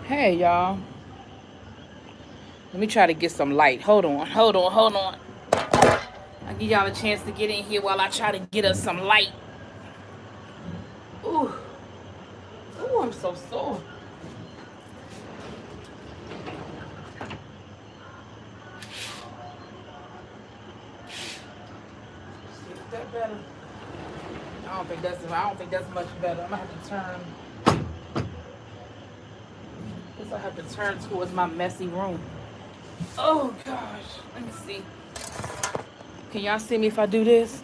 Hey, y'all. Let me try to get some light. Hold on. I'll give y'all a chance to get in here while I try to get us some light. Ooh. Ooh, I'm so sore. See, is that better? I don't think that's much better. I'm gonna have to turn. Guess I have to turn towards my messy room. Oh gosh. Let me see. Can y'all see me if I do this?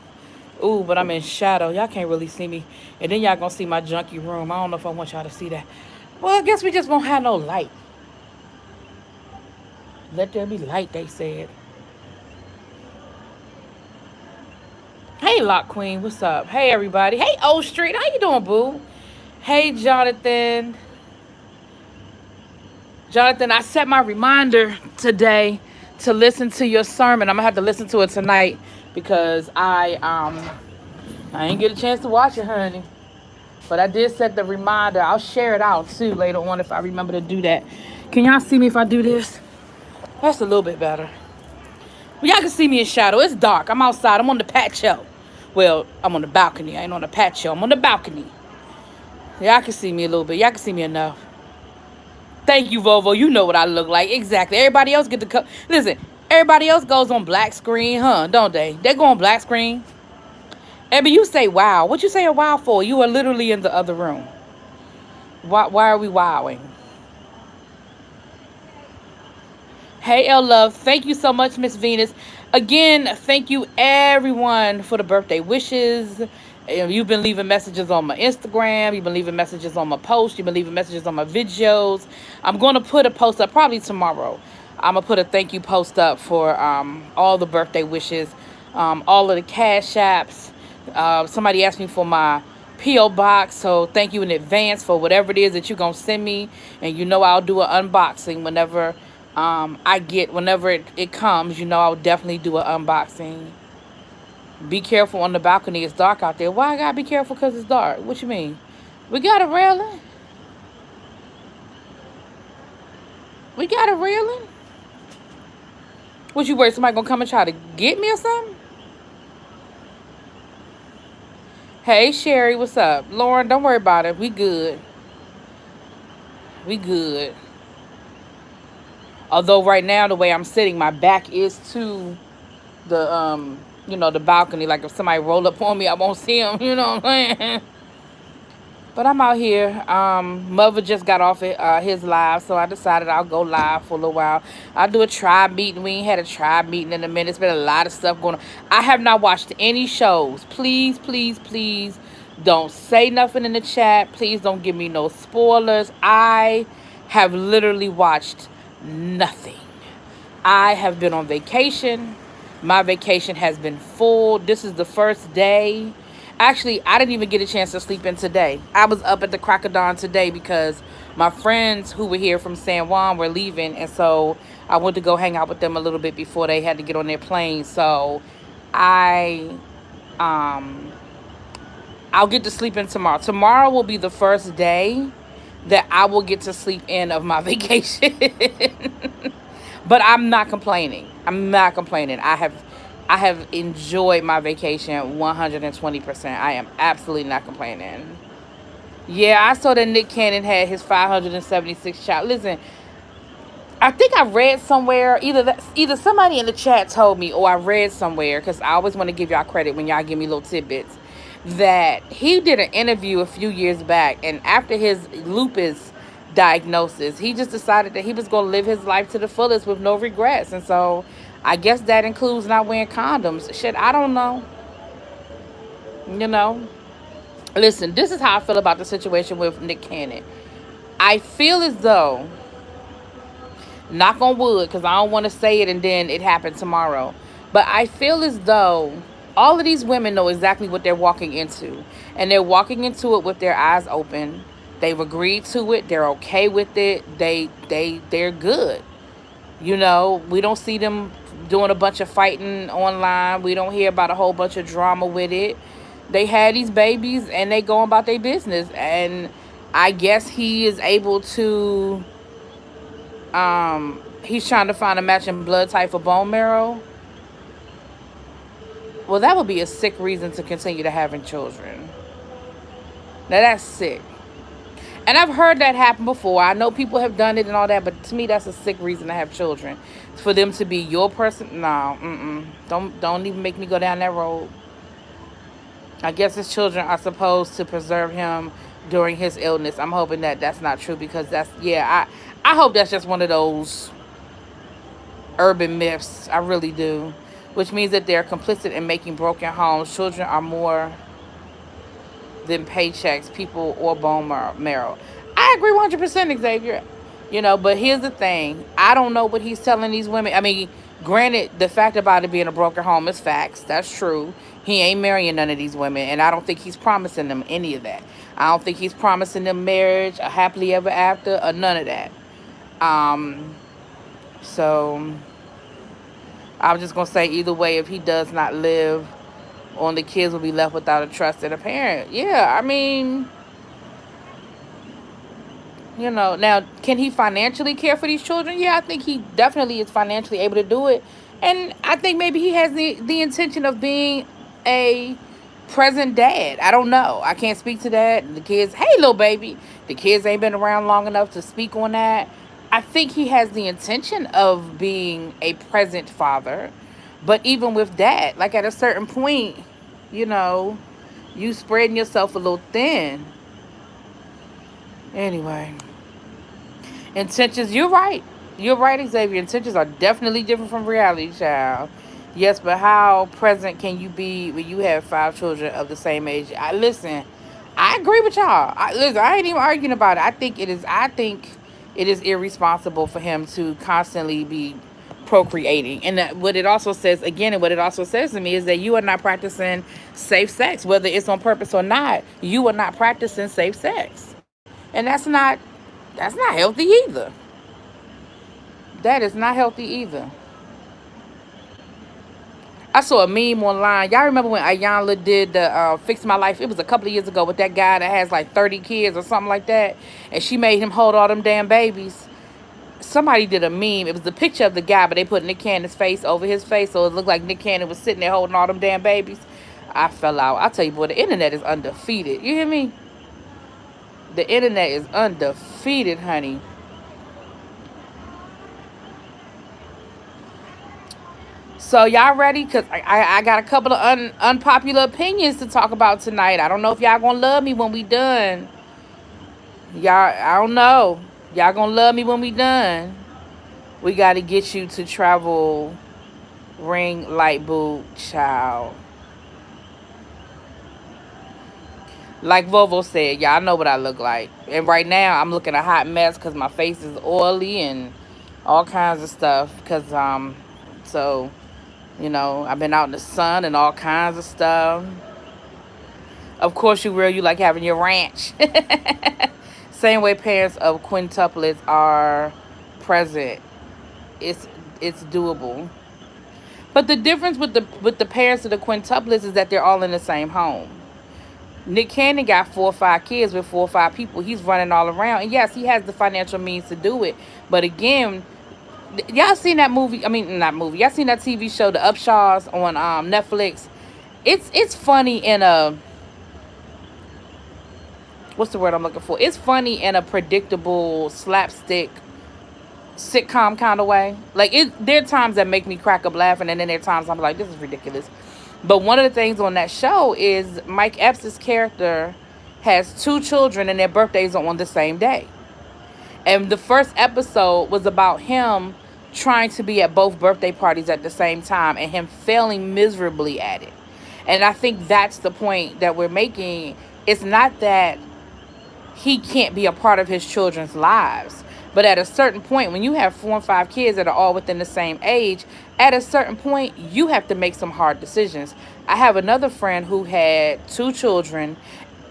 Ooh, but I'm in shadow. Y'all can't really see me. And then y'all gonna see my junky room. I don't know if I want y'all to see that. Well, I guess we just won't have no light. Let there be light, they said. Hey, Lock Queen, what's up? Hey, everybody. Hey, O Street, how you doing, boo? Hey, Jonathan. Jonathan, I set my reminder today to listen to your sermon. I'm gonna have to listen to it tonight because I ain't get a chance to watch it, honey. But I did set the reminder. I'll share it out too later on if I remember to do that. Can y'all see me if I do this? That's a little bit better. Well, y'all can see me in shadow. It's dark. I'm outside. I'm on the patio. Well, I'm on the balcony. I ain't on the patio. I'm on the balcony. Y'all can see me a little bit. Y'all can see me enough. Thank you, Vovo. You know what I look like. Exactly. Everybody else get the listen, everybody else goes on black screen, huh? Don't they? They go on black screen. Abby, you say wow. What you saying wow for? You are literally in the other room. Why are we wowing? Hey, L Love. Thank you so much, Miss Venus. Again, thank you everyone for the birthday wishes. You've been leaving messages on my Instagram. You've been leaving messages on my post. You've been leaving messages on my videos. I'm going to put a post up probably tomorrow. I'm going to put a thank you post up for all the birthday wishes, all of the cash apps. Somebody asked me for my P.O. box, so thank you in advance for whatever it is that you're going to send me. And you know I'll do an unboxing whenever whenever it comes. You know I'll definitely do an unboxing. Be careful on the balcony. It's dark out there. Why I gotta be careful? Because it's dark. What you mean? We got a railing. We got a railing. What you worried? Somebody gonna come and try to get me or something? Hey, Sherry, what's up? Lauren, don't worry about it. We good. We good. Although right now the way I'm sitting, my back is to the balcony. Like if somebody roll up on me, I won't see them. You know what I'm saying? But I'm out here. Mother just got off his live, so I decided I'll go live for a little while. I'll do a tribe meeting. We ain't had a tribe meeting in a minute. It's been a lot of stuff going on. I have not watched any shows. Please, please, please don't say nothing in the chat. Please don't give me no spoilers. I have literally watched nothing. I have been on vacation. My vacation has been full. This is the first day. Actually, I didn't even get a chance to sleep in today. I was up at the crack of dawn today because my friends who were here from San Juan were leaving. And so I went to go hang out with them a little bit before they had to get on their plane. So I, I'll get to sleep in tomorrow. Tomorrow will be the first day that I will get to sleep in of my vacation. But I'm not complaining. I'm not complaining. I have enjoyed my vacation 120%. I am absolutely not complaining. Yeah, I saw that Nick Cannon had his 576 child. Listen, I think I read somewhere, either somebody in the chat told me or I read somewhere, because I always want to give y'all credit when y'all give me little tidbits, that he did an interview a few years back, and after his lupus diagnosis, he just decided that he was going to live his life to the fullest with no regrets. And so I guess that includes not wearing condoms. Shit, I don't know. You know? Listen, this is how I feel about the situation with Nick Cannon. I feel as though, knock on wood, because I don't want to say it and then it happened tomorrow, but I feel as though all of these women know exactly what they're walking into. And they're walking into it with their eyes open. They've agreed to it. They're okay with it. They're good. You know, we don't see them doing a bunch of fighting online. We don't hear about a whole bunch of drama with it. They had these babies and they go about their business. And I guess he is able to He's trying to find a matching blood type for bone marrow. Well, that would be a sick reason to continue to having children. Now that's sick. And I've heard that happen before. I know people have done it and all that, but to me, that's a sick reason to have children. For them to be your person, no, don't even make me go down that road. I guess his children are supposed to preserve him during his illness. I'm hoping that that's not true because that's yeah. I hope that's just one of those urban myths. I really do, which means that they're complicit in making broken homes. Children are more than paychecks, people, or bone marrow. I agree 100%, Xavier. But here's the thing. I don't know what he's telling these women. I mean, granted, the fact about it being a broken home is facts. That's true. He ain't marrying none of these women, and I don't think he's promising them any of that. I don't think he's promising them marriage, a happily ever after, or none of that. So I'm just gonna say either way, if he does not live on, the kids will be left without a trusted a parent. Yeah, I mean, now, can he financially care for these children? Yeah, I think he definitely is financially able to do it. And I think maybe he has the intention of being a present dad. I don't know. I can't speak to that. The kids, hey, little baby. The kids ain't been around long enough to speak on that. I think he has the intention of being a present father. But even with that, like at a certain point, you know, you spreading yourself a little thin. Anyway, intentions, you're right. You're right, Xavier. Intentions are definitely different from reality, child. Yes, but how present can you be when you have 5 children of the same age? Listen, I agree with y'all. Listen, I ain't even arguing about it. I think it is irresponsible for him to constantly be procreating. And what it also says, again, and what it also says to me is that you are not practicing safe sex, whether it's on purpose or not. You are not practicing safe sex, and that's not healthy either. That is not healthy either. I saw a meme online. Y'all remember when Ayanla did the Fix My Life? It was a couple of years ago with that guy that has like 30 kids or something like that. And she made him hold all them damn babies. Somebody did a meme. It was the picture of the guy, but they put Nick Cannon's face over his face. So it looked like Nick Cannon was sitting there holding all them damn babies. I fell out. I tell you, boy, the internet is undefeated. You hear me? The internet is undefeated, honey. So y'all ready? Because I got a couple of unpopular opinions to talk about tonight. I don't know if y'all gonna love me when we done. I don't know. Y'all gonna love me when we done. We got to get you to travel ring light boot, child. Like Vovo said, y'all know what I look like. And right now, I'm looking a hot mess because my face is oily and all kinds of stuff. So, I've been out in the sun and all kinds of stuff. Of course, you like having your ranch. Same way parents of quintuplets are present. It's doable. But the difference with the parents of the quintuplets is that they're all in the same home. Nick Cannon got 4 or 5 kids with 4 or 5 people. He's running all around. And yes, he has the financial means to do it. But again, y'all seen that movie? I mean, not movie. Y'all seen that TV show, The Upshaws, on Netflix? It's funny in a, what's the word I'm looking for? It's funny in a predictable slapstick sitcom kind of way. Like there are times that make me crack up laughing, and then there are times I'm like, this is ridiculous. But one of the things on that show is Mike Epps' character has 2 children and their birthdays are on the same day. And the first episode was about him trying to be at both birthday parties at the same time and him failing miserably at it. And I think that's the point that we're making. It's not that he can't be a part of his children's lives. But at a certain point, when you have 4 and 5 kids that are all within the same age, at a certain point, you have to make some hard decisions. I have another friend who had 2 children,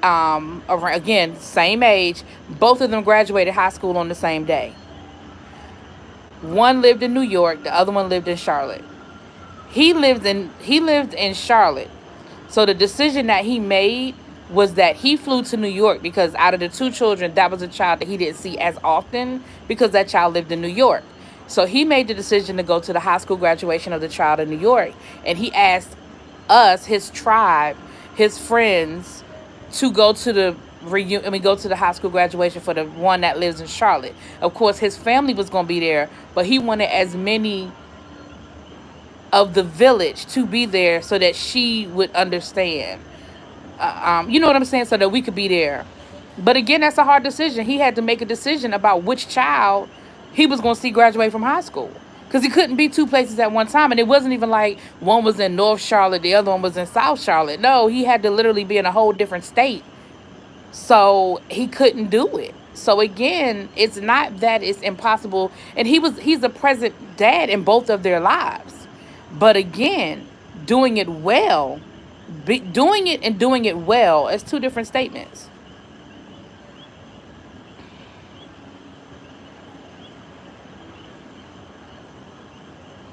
again, same age. Both of them graduated high school on the same day. One lived in New York, the other one lived in Charlotte. He lived in Charlotte. So the decision that he made was that he flew to New York because out of the two children, that was a child that he didn't see as often because that child lived in New York. So he made the decision to go to the high school graduation of the child in New York. And he asked us, his tribe, his friends, to go to the go to the high school graduation for the one that lives in Charlotte. Of course, his family was going to be there, but he wanted as many of the village to be there so that she would understand. You know what I'm saying? So that we could be there. But again, that's a hard decision. He had to make a decision about which child he was going to see graduate from high school. Because he couldn't be two places at one time. And it wasn't even like one was in North Charlotte, the other one was in South Charlotte. No, he had to literally be in a whole different state. So he couldn't do it. So again, it's not that it's impossible. And he's a present dad in both of their lives. But again, doing it well, doing it and doing it well is two different statements.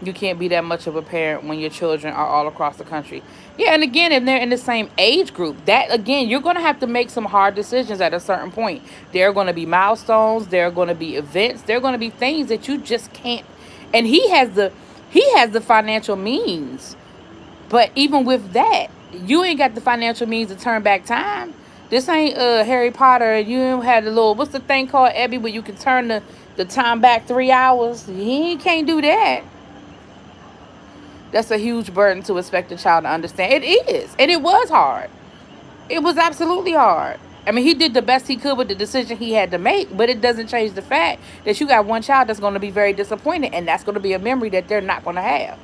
You can't be that much of a parent when your children are all across the country. Yeah, and again, if they're in the same age group, that again, you're going to have to make some hard decisions at a certain point. There are going to be milestones, there are going to be events, there are going to be things that you just can't. And he has the financial means. But even with that, you ain't got the financial means to turn back time. This ain't Harry Potter. You had the little, what's the thing called, Abby, where you can turn the time back 3 hours. He can't do that. That's a huge burden to expect a child to understand. It is. And it was hard. It was absolutely hard. I mean, he did the best he could with the decision he had to make, but it doesn't change the fact that you got one child that's going to be very disappointed, and that's going to be a memory that they're not going to have.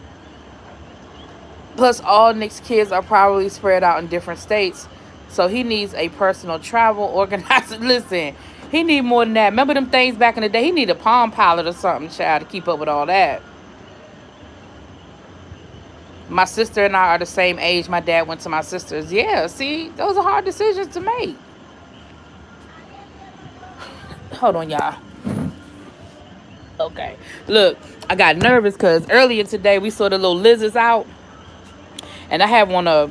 Plus, all Nick's kids are probably spread out in different states, so he needs a personal travel organizer. Listen, he need more than that. Remember them things back in the day? He need a Palm Pilot or something, child, to keep up with all that. My sister and I are the same age. My dad went to my sister's. Yeah, see, those are hard decisions to make. Hold on, y'all. Okay. Look, I got nervous because earlier today we saw the little lizards out. And I have one a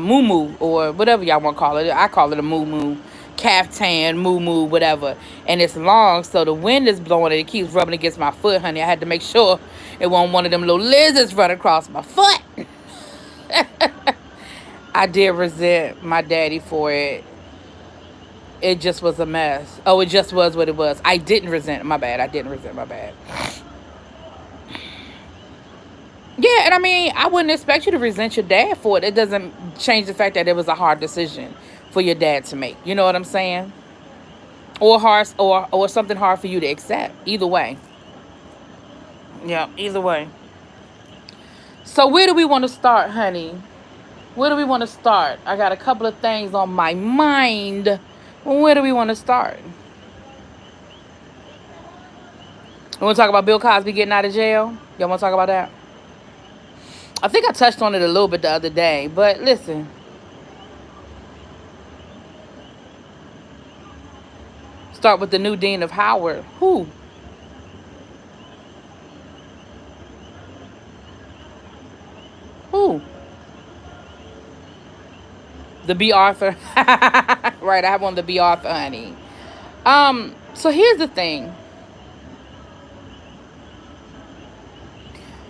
moo or whatever y'all want to call it. I call it a moo, caftan, moo, whatever. And it's long, so the wind is blowing and it keeps rubbing against my foot, honey. I had to make sure it wasn't one of them little lizards running across my foot. I did resent my daddy for it. It just was a mess. Oh, it just was what it was. I didn't resent my bad. Yeah, and I mean, I wouldn't expect you to resent your dad for it. It doesn't change the fact that it was a hard decision for your dad to make. You know what I'm saying? Or hard, or something hard for you to accept. Either way. Yeah, either way. So where do we want to start, honey? Where do we want to start? I got a couple of things on my mind. Where do we want to start? We want to talk about Bill Cosby getting out of jail? Y'all want to talk about that? I think I touched on it a little bit the other day, but listen. Start with the new dean of Howard. Who? The B. Arthur. Right, I have one the B. Arthur, honey. So here's the thing.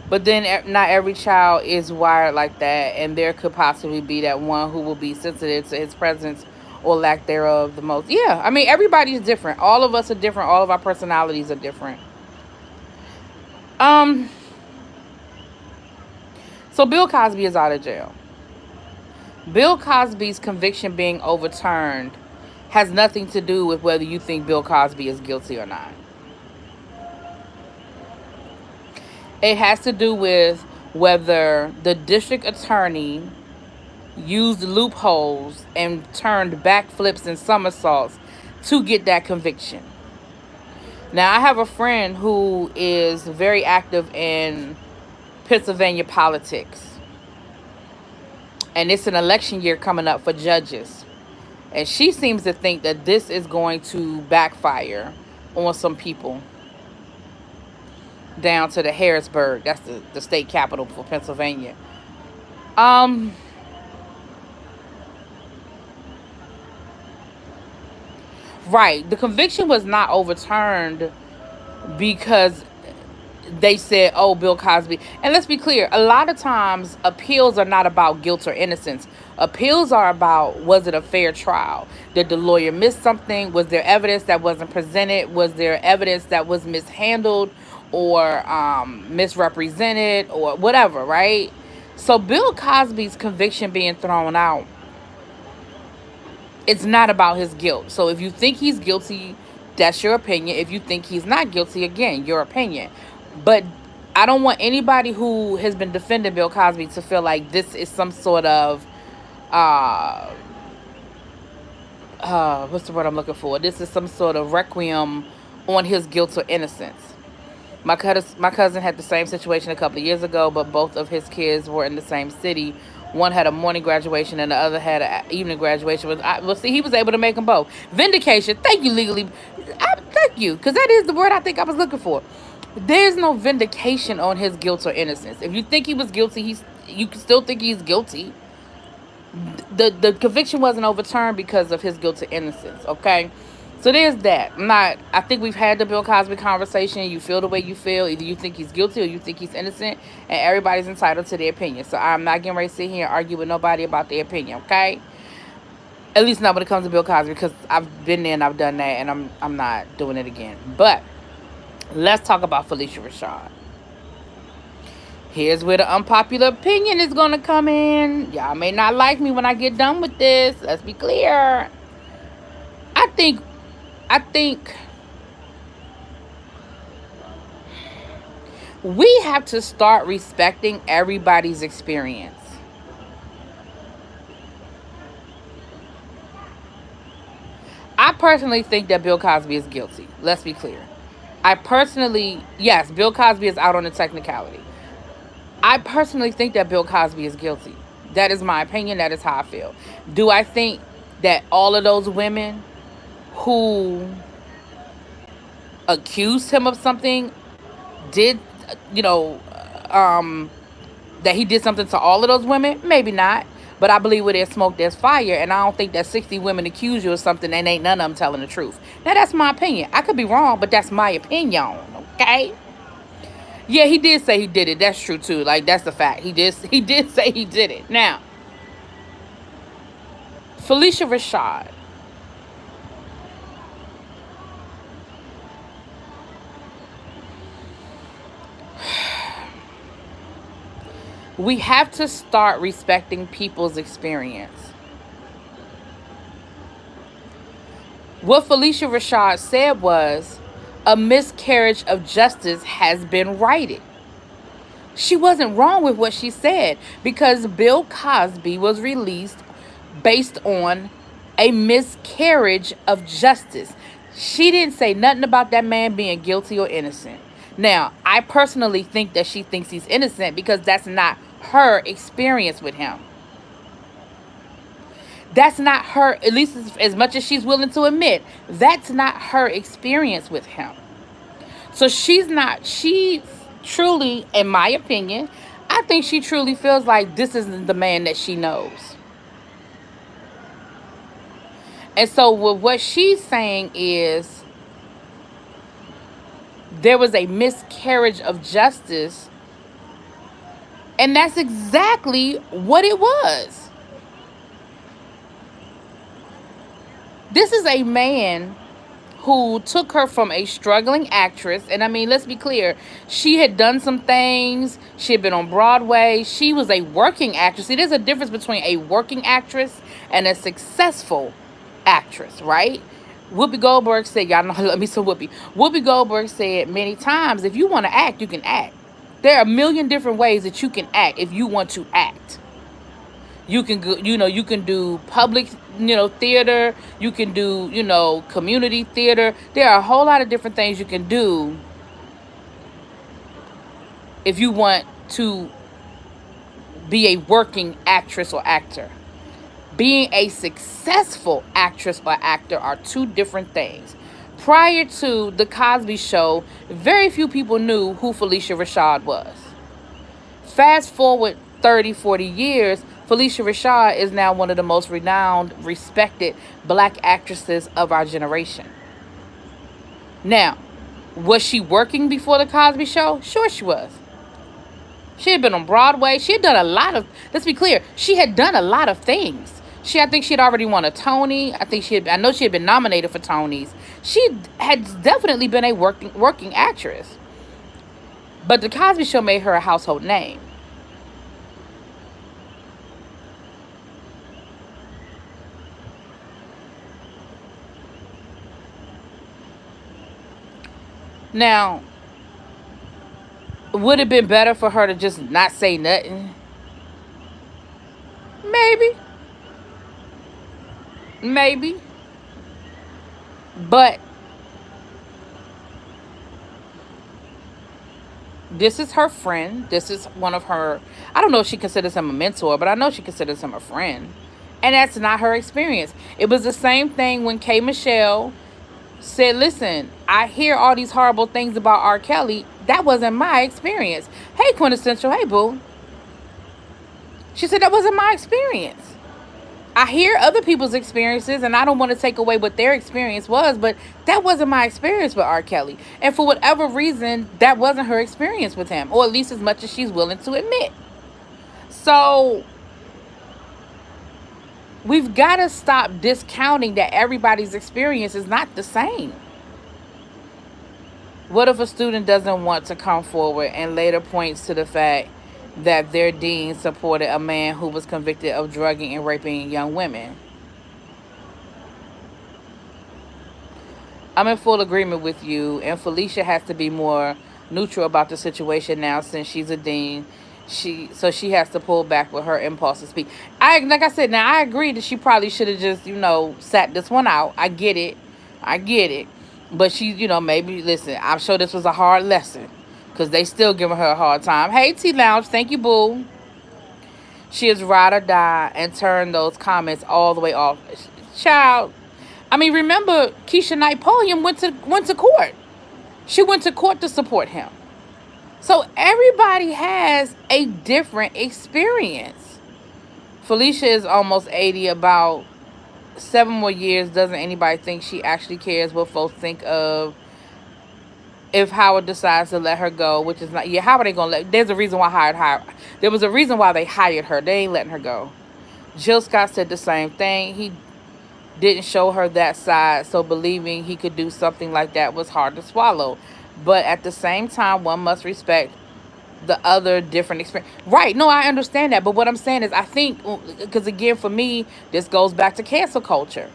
But then not every child is wired like that, and there could possibly be that one who will be sensitive to his presence or lack thereof the most. Yeah, I mean, everybody's different. All of us are different. All of our personalities are different. So Bill Cosby is out of jail. Bill Cosby's conviction being overturned has nothing to do with whether you think Bill Cosby is guilty or not. It has to do with whether the district attorney used loopholes and turned backflips and somersaults to get that conviction. Now, I have a friend who is very active in Pennsylvania politics. And it's an election year coming up for judges. And she seems to think that this is going to backfire on some people down to the Harrisburg. That's the state capital for Pennsylvania. Right. The conviction was not overturned because they said, oh, Bill Cosby. And let's be clear, a lot of times appeals are not about guilt or innocence. Appeals are about, was it a fair trial? Did the lawyer miss something? Was there evidence that wasn't presented? Was there evidence that was mishandled or misrepresented or whatever, right? So Bill Cosby's conviction being thrown out, it's not about his guilt. So if you think he's guilty, that's your opinion. If you think he's not guilty, again, your opinion. But I don't want anybody who has been defending Bill Cosby to feel like this is some sort of uh what's the word I'm looking for? This is some sort of requiem on his guilt or innocence. My cousin had the same situation a couple of years ago, but both of his kids were in the same city. One had a morning graduation, and the other had an evening graduation. Well, see, he was able to make them both. Vindication. Thank you, legally. Thank you, because that is the word I think I was looking for. There's no vindication on his guilt or innocence. If you think he was guilty, you can still think he's guilty. The conviction wasn't overturned because of his guilt or innocence. Okay, so there's that. I think we've had the Bill Cosby conversation. You feel the way you feel. Either you think he's guilty or you think he's innocent, and everybody's entitled to their opinion. So I'm not getting ready to sit here and argue with nobody about their opinion. Okay, at least not when it comes to Bill Cosby, because I've been there and I've done that, and I'm not doing it again. But let's talk about Felicia Rashad. Here's where the unpopular opinion is going to come in. Y'all may not like me when I get done with this. Let's be clear. I think we have to start respecting everybody's experience. I personally think that Bill Cosby is guilty. Let's be clear. Yes, Bill Cosby is out on a technicality. I personally think that Bill Cosby is guilty. That is my opinion. That is how I feel. Do I think that all of those women who accused him of something did, you know, that he did something to all of those women? Maybe not. But I believe where there's smoke, there's fire. And I don't think that 60 women accuse you of something and ain't none of them telling the truth. Now, that's my opinion. I could be wrong, but that's my opinion. Okay? Yeah, he did say he did it. That's true, too. Like, that's the fact. He did say he did it. Now, Felicia Rashad. We have to start respecting people's experience. What Felicia Rashad said was, a miscarriage of justice has been righted. She wasn't wrong with what she said, because Bill Cosby was released based on a miscarriage of justice. She didn't say nothing about that man being guilty or innocent. Now, I personally think that she thinks he's innocent because that's not her experience with him. That's not her, at least as much as she's willing to admit, that's not her experience with him. So she truly, in my opinion, I think she truly feels like this isn't the man that she knows. And so what she's saying is there was a miscarriage of justice, and that's exactly what it was. This is a man who took her from a struggling actress. And I mean, let's be clear. She had done some things. She had been on Broadway. She was a working actress. See, there's a difference between a working actress and a successful actress, right? Whoopi Goldberg said, y'all know I love me some Whoopi. Whoopi Goldberg said many times, if you want to act, you can act. There are a million different ways that you can act if you want to act. You can go, you can do public, theater. You can do, community theater. There are a whole lot of different things you can do if you want to be a working actress or actor. Being a successful actress or actor are two different things. Prior to The Cosby Show, very few people knew who Felicia Rashad was. Fast forward 30, 40 years, Felicia Rashad is now one of the most renowned, respected black actresses of our generation. Now, was she working before the Cosby Show? Sure, she was. She had been on Broadway. She had done a lot of. Let's be clear. She had done a lot of things. I think she had already won a Tony. I know she had been nominated for Tonys. She had definitely been a working actress. But the Cosby Show made her a household name. Now, would it have been better for her to just not say nothing? Maybe. Maybe. But this is her friend. This is one of her. I don't know if she considers him a mentor, but I know she considers him a friend. And that's not her experience. It was the same thing when K. Michelle said, listen, I hear all these horrible things about R. Kelly. That wasn't my experience. Hey, Quintessential. Hey, boo. She said, that wasn't my experience. I hear other people's experiences, and I don't want to take away what their experience was, but that wasn't my experience with R. Kelly. And for whatever reason, that wasn't her experience with him, or at least as much as she's willing to admit. So we've got to stop discounting that everybody's experience is not the same. What if a student doesn't want to come forward and later points to the fact that their dean supported a man who was convicted of drugging and raping young women? I'm in full agreement with you, and Felicia has to be more neutral about the situation now since she's a dean. She has to pull back with her impulse to speak. Like I said, now I agree that she probably should have just, sat this one out. I get it. But she, maybe, listen, I'm sure this was a hard lesson because they still giving her a hard time. Hey, T Lounge, thank you, boo. She is ride or die and turn those comments all the way off. Child, I mean, remember Keisha Knight Pulliam went to court. She went to court to support him. So everybody has a different experience. Felicia is almost 80. About 7 more years. Doesn't anybody think she actually cares what folks think of if Howard decides to let her go? Which is not. Yeah, how are they gonna let? There's a reason why there was a reason why they hired her. They ain't letting her go. Jill Scott said the same thing. He didn't show her that side, so believing he could do something like that was hard to swallow. But at the same time, one must respect the other different experience. Right. No, I understand that. But what I'm saying is, I think, because again, for me, this goes back to cancel culture.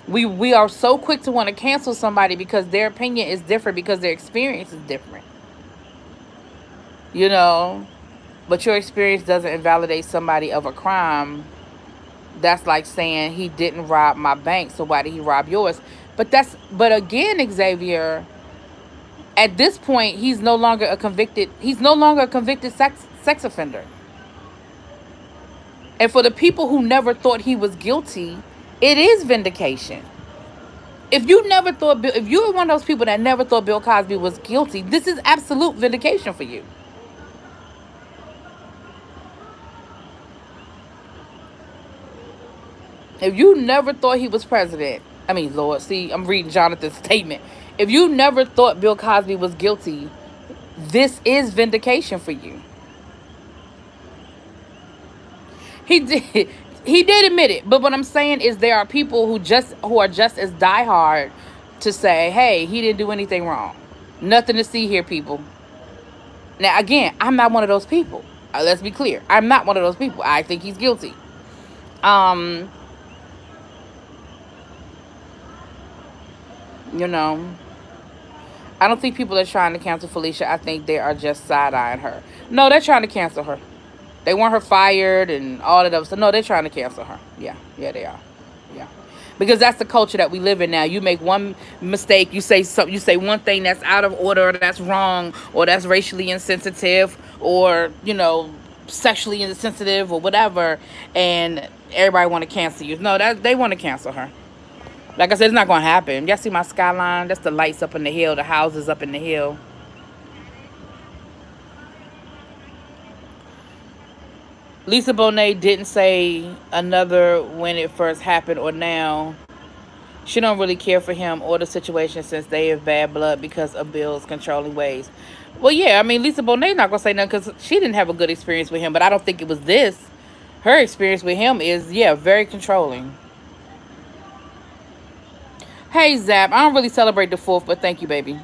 We are so quick to want to cancel somebody because their opinion is different, because their experience is different. But your experience doesn't invalidate somebody of a crime. That's like saying he didn't rob my bank, so why did he rob yours? But again, Xavier, at this point, he's no longer a convicted sex offender. And for the people who never thought he was guilty, it is vindication. If you were one of those people that never thought Bill Cosby was guilty, this is absolute vindication for you. If you never thought he was president, Lord, see, I'm reading Jonathan's statement. If you never thought Bill Cosby was guilty, this is vindication for you. He did admit it, but what I'm saying is there are people who are just as diehard to say, hey, he didn't do anything wrong. Nothing to see here, people. Now, again, I'm not one of those people. Let's be clear. I'm not one of those people. I think he's guilty. I don't think people are trying to cancel Felicia. I think they are just side-eyeing her. No, they're trying to cancel her. They want her fired and all of those. So no, they're trying to cancel her. Yeah, they are. Yeah, because that's the culture that we live in now. You make one mistake, you say one thing that's out of order, or that's wrong, or that's racially insensitive, or sexually insensitive, or whatever, and everybody want to cancel you. No, they want to cancel her. Like I said, it's not going to happen. Y'all see my skyline? That's the lights up in the hill, the houses up in the hill. Lisa Bonet didn't say another when it first happened or now. She don't really care for him or the situation since they have bad blood because of Bill's controlling ways. Well, yeah, I mean, Lisa Bonet not gonna say nothing because she didn't have a good experience with him, but I don't think it was this. Her experience with him is, yeah, very controlling. Hey, Zap, I don't really celebrate the 4th, but thank you, baby.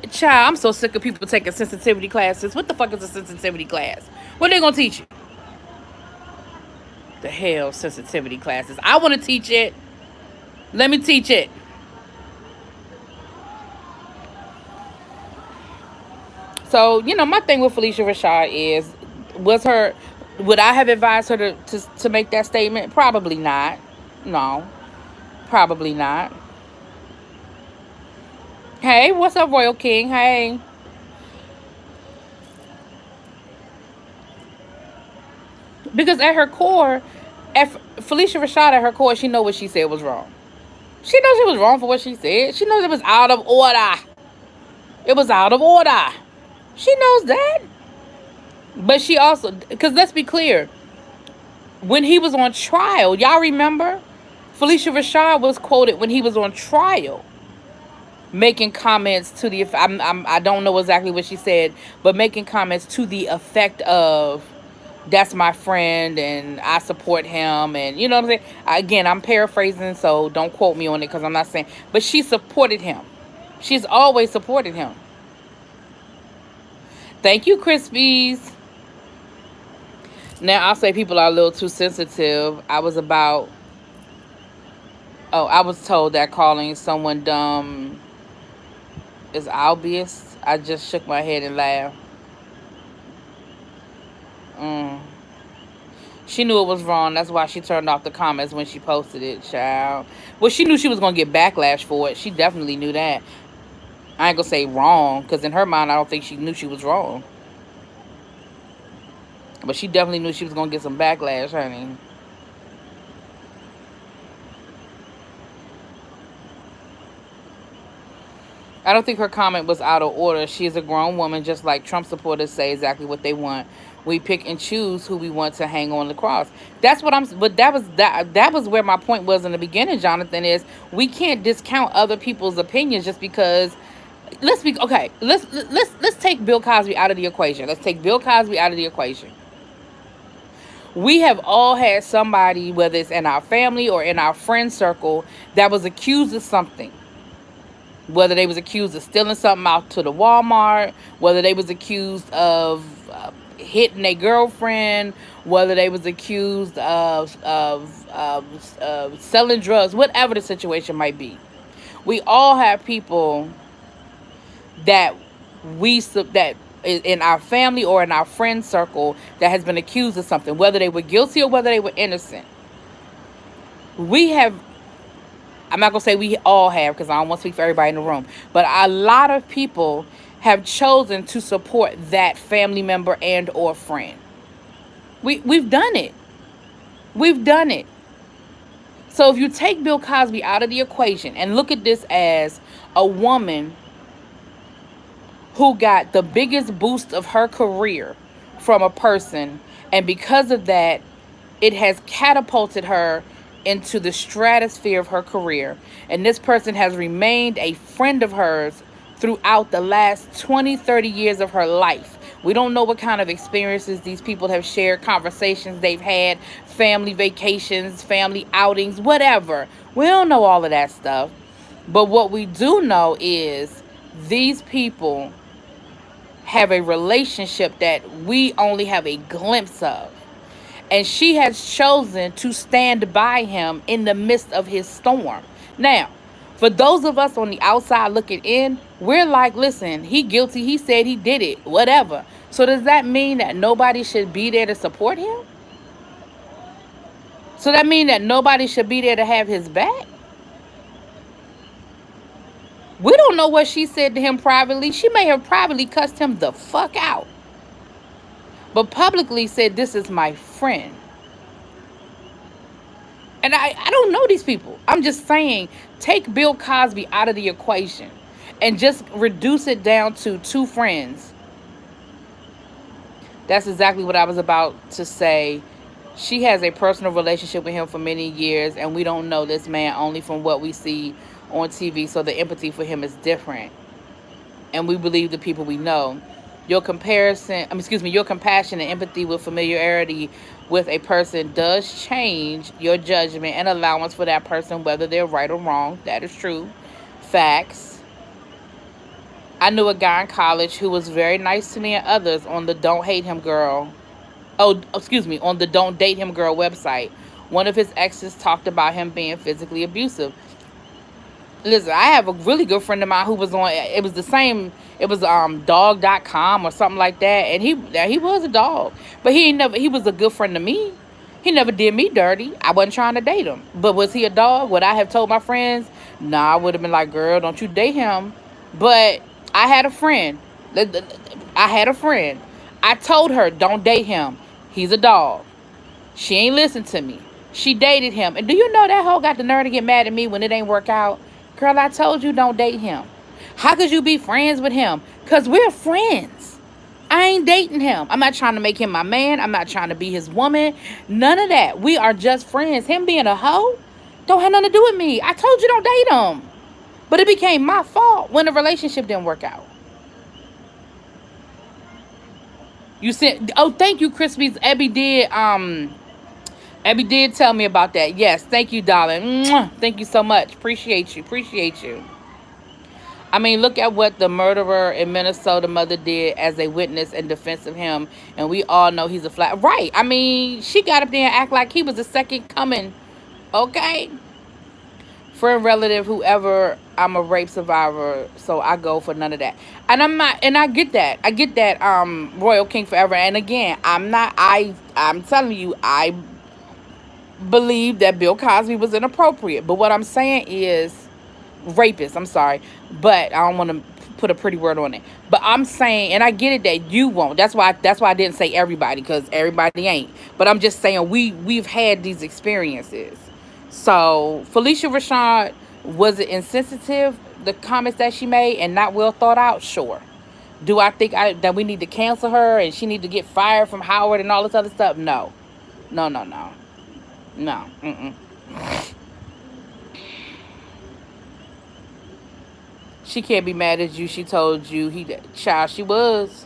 Child, I'm so sick of people taking sensitivity classes. What the fuck is a sensitivity class? What are they gonna teach you? The hell, sensitivity classes. I want to teach it. Let me teach it. So, my thing with Felicia Rashad is, was her, would I have advised her to make that statement? Probably not. No, probably not. Hey, what's up, Royal King? Hey. Because at her core, Felicia Rashad at her core, she know what she said was wrong. She knows she was wrong for what she said. She knows it was out of order. It was out of order. She knows that. But she also, because let's be clear, when he was on trial, y'all remember? Felicia Rashad was quoted when he was on trial, making comments to the, I don't know exactly what she said, but making comments to the effect of, that's my friend and I support him, and you know what I'm saying? Again, I'm paraphrasing, so don't quote me on it because I'm not saying, but she supported him. She's always supported him. Thank you, Crispies. Now, I'll say people are a little too sensitive. I was told that calling someone dumb is obvious. I just shook my head and laughed. She knew it was wrong. That's why she turned off the comments when she posted it, child. Well, she knew she was going to get backlash for it. She definitely knew that. I ain't going to say wrong, because in her mind, I don't think she knew she was wrong. But she definitely knew she was going to get some backlash, honey. I don't think her comment was out of order. She is a grown woman, just like Trump supporters say exactly what they want. We pick and choose who we want to hang on the cross. That's what I'm. But that was where my point was in the beginning, Jonathan. Is we can't discount other people's opinions just because. Let's be okay. Let's take Bill Cosby out of the equation. Let's take Bill Cosby out of the equation. We have all had somebody, whether it's in our family or in our friend circle, that was accused of something. Whether they was accused of stealing something out to the Walmart, whether they was accused of hitting a girlfriend, whether they was accused of selling drugs, whatever the situation might be. We all have people that that in our family or in our friend circle that has been accused of something, whether they were guilty or whether they were innocent. We have, I'm not going to say we all have because I don't want to speak for everybody in the room, but a lot of people have chosen to support that family member and or friend. We've done it. We've done it. So if you take Bill Cosby out of the equation and look at this as a woman who got the biggest boost of her career from a person, and because of that, it has catapulted her into the stratosphere of her career, and this person has remained a friend of hers throughout the last 20, 30 years of her life. We don't know what kind of experiences these people have shared, conversations they've had, family vacations, family outings, whatever. We don't know all of that stuff. But what we do know is these people have a relationship that we only have a glimpse of. And she has chosen to stand by him in the midst of his storm. Now, for those of us on the outside looking in, we're like, listen, he guilty. He said he did it, whatever. So does that mean that nobody should be there to support him? So that mean that nobody should be there to have his back? We don't know what she said to him privately. She may have privately cussed him the fuck out, but publicly said, this is my friend. And I don't know these people. I'm just saying, take Bill Cosby out of the equation and just reduce it down to two friends That's exactly what I was about to say. She has a personal relationship with him for many years, and we don't know this man only from what we see on TV. So the empathy for him is different, and we believe the people we know. Your compassion and empathy with familiarity with a person does change your judgment and allowance for that person, whether they're right or wrong. That is true. Facts. I knew a guy in college who was very nice to me and others on the Don't Hate Him Girl. On the Don't Date Him Girl website. One of his exes talked about him being physically abusive. Listen, I have a really good friend of mine who was on, it was the same, it was dog.com or something like that, and he was a dog, but he was a good friend to me. He never did me dirty. I wasn't trying to date him. But was he a dog? Would I have told my friends? Nah, I would have been like, girl, don't you date him. But I had a friend. I had a friend. I told her, don't date him. He's a dog. She ain't listened to me. She dated him. And do you know that hoe got the nerve to get mad at me when it ain't work out? Girl, I told you don't date him. How could you be friends with him? Because we're friends. I ain't dating him. I'm not trying to make him my man. I'm not trying to be his woman. None of that. We are just friends. Him being a hoe don't have nothing to do with me. I told you don't date him. But it became my fault when the relationship didn't work out. You said, oh, thank you, Crispies. Abby did tell me about that. Yes, thank you, darling. Mwah. Thank you so much. Appreciate you. Appreciate you. I mean, look at what the murderer in Minnesota mother did as a witness in defense of him. And we all know he's a flat. Right. I mean, she got up there and act like he was the second coming. Okay. Friend, relative, whoever, I'm a rape survivor, so I go for none of that. And I'm not, and I get that. I get that, Royal King Forever. And again, I'm telling you, I believe that Bill Cosby was inappropriate. But what I'm saying is, rapist, I'm sorry, but I don't want to put a pretty word on it. But I'm saying, and I get it that you won't. That's why I didn't say everybody, because everybody ain't. But I'm just saying we've had these experiences. So Felicia Rashad, was it insensitive, the comments that she made, and not well thought out? Sure. Do I think that we need to cancel her and she need to get fired from Howard and all this other stuff? No. No, no, no. No. Mm-mm. She can't be mad at you. She told you child, she was.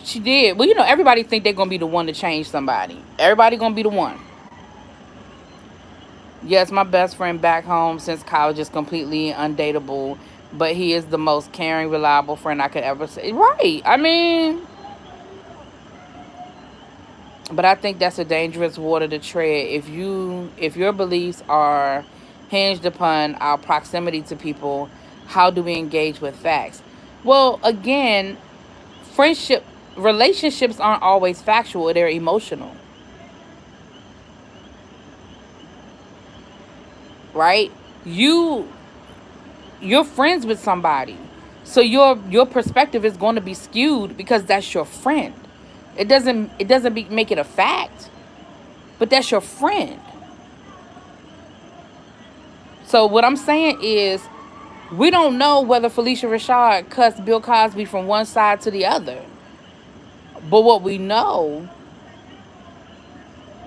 She did. Well, everybody think they're going to be the one to change somebody. Everybody going to be the one. Yes, my best friend back home since college is completely undateable, but he is the most caring, reliable friend I could ever say. Right. I mean, but I think that's a dangerous water to tread. If your beliefs are hinged upon our proximity to people, how do we engage with facts? Well, again, relationships aren't always factual, they're emotional. Right? You're friends with somebody. So your perspective is going to be skewed because that's your friend. It doesn't make it a fact, but that's your friend. So what I'm saying is, we don't know whether Felicia Rashad cussed Bill Cosby from one side to the other. But what we know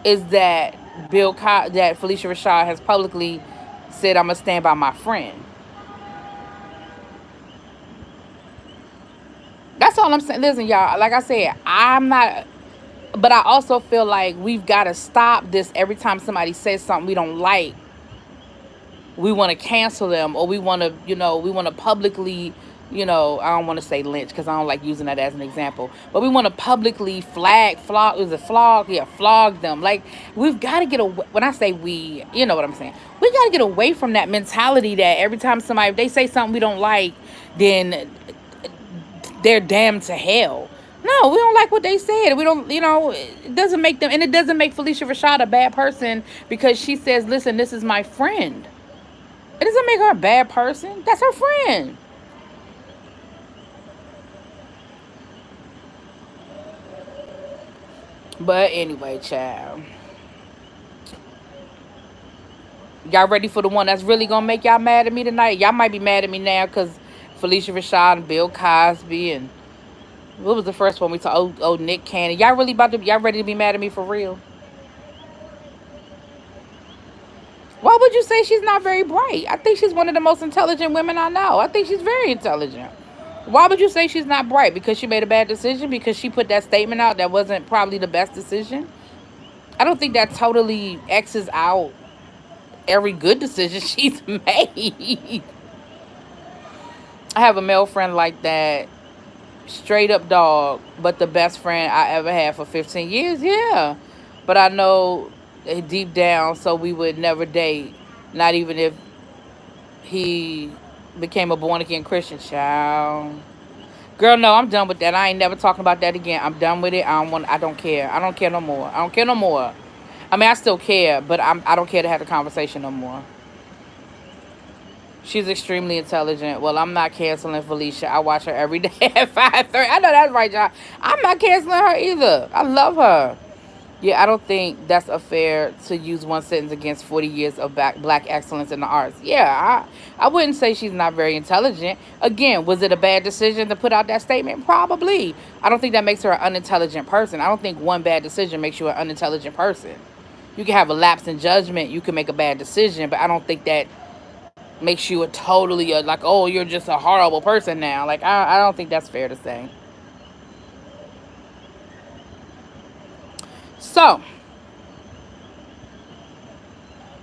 is that that Felicia Rashad has publicly said, "I'm gonna stand by my friend." That's all I'm saying. Listen, y'all. Like I said, I'm not. But I also feel like we've got to stop this. Every time somebody says something we don't like, we want to cancel them, or we want to, we want to publicly, I don't want to say lynch because I don't like using that as an example, but we want to publicly flog them. Like, we've got to get away. When I say we, you know what I'm saying? We got to get away from that mentality that every time if they say something we don't like, then they're damned to hell. No, we don't like what they said. We don't, it doesn't make them, and it doesn't make Felicia Rashad a bad person because she says, listen, this is my friend. It doesn't make her a bad person. That's her friend. But anyway, child. Y'all ready for the one that's really going to make y'all mad at me tonight? Y'all might be mad at me now because Felicia Rashad and Bill Cosby and What was the first one we saw? Oh, Nick Cannon. Y'all really about to? Y'all ready to be mad at me for real? Why would you say she's not very bright? I think she's one of the most intelligent women I know. I think she's very intelligent. Why would you say she's not bright? Because she made a bad decision? Because she put that statement out that wasn't probably the best decision? I don't think that totally X's out every good decision she's made. I have a male friend like that, straight up dog, but the best friend I ever had for 15 years, yeah. But I know deep down, so we would never date, not even if he became a born again Christian child. Girl, no, I'm done with that. I ain't never talking about that again. I'm done with it. I don't care. I don't care no more. I don't care no more. I mean, I still care, but I don't care to have the conversation no more. She's extremely intelligent. Well, I'm not canceling Felicia. I watch her every day at 5:30. I know that's right, y'all. I'm not canceling her either. I love her. Yeah, I don't think that's a fair to use one sentence against 40 years of black excellence in the arts. Yeah, I wouldn't say she's not very intelligent. Again, was it a bad decision to put out that statement? Probably. I don't think that makes her an unintelligent person. I don't think one bad decision makes you an unintelligent person. You can have a lapse in judgment. You can make a bad decision, but I don't think that makes you a totally like, oh, you're just a horrible person now. Like, I don't think that's fair to say. So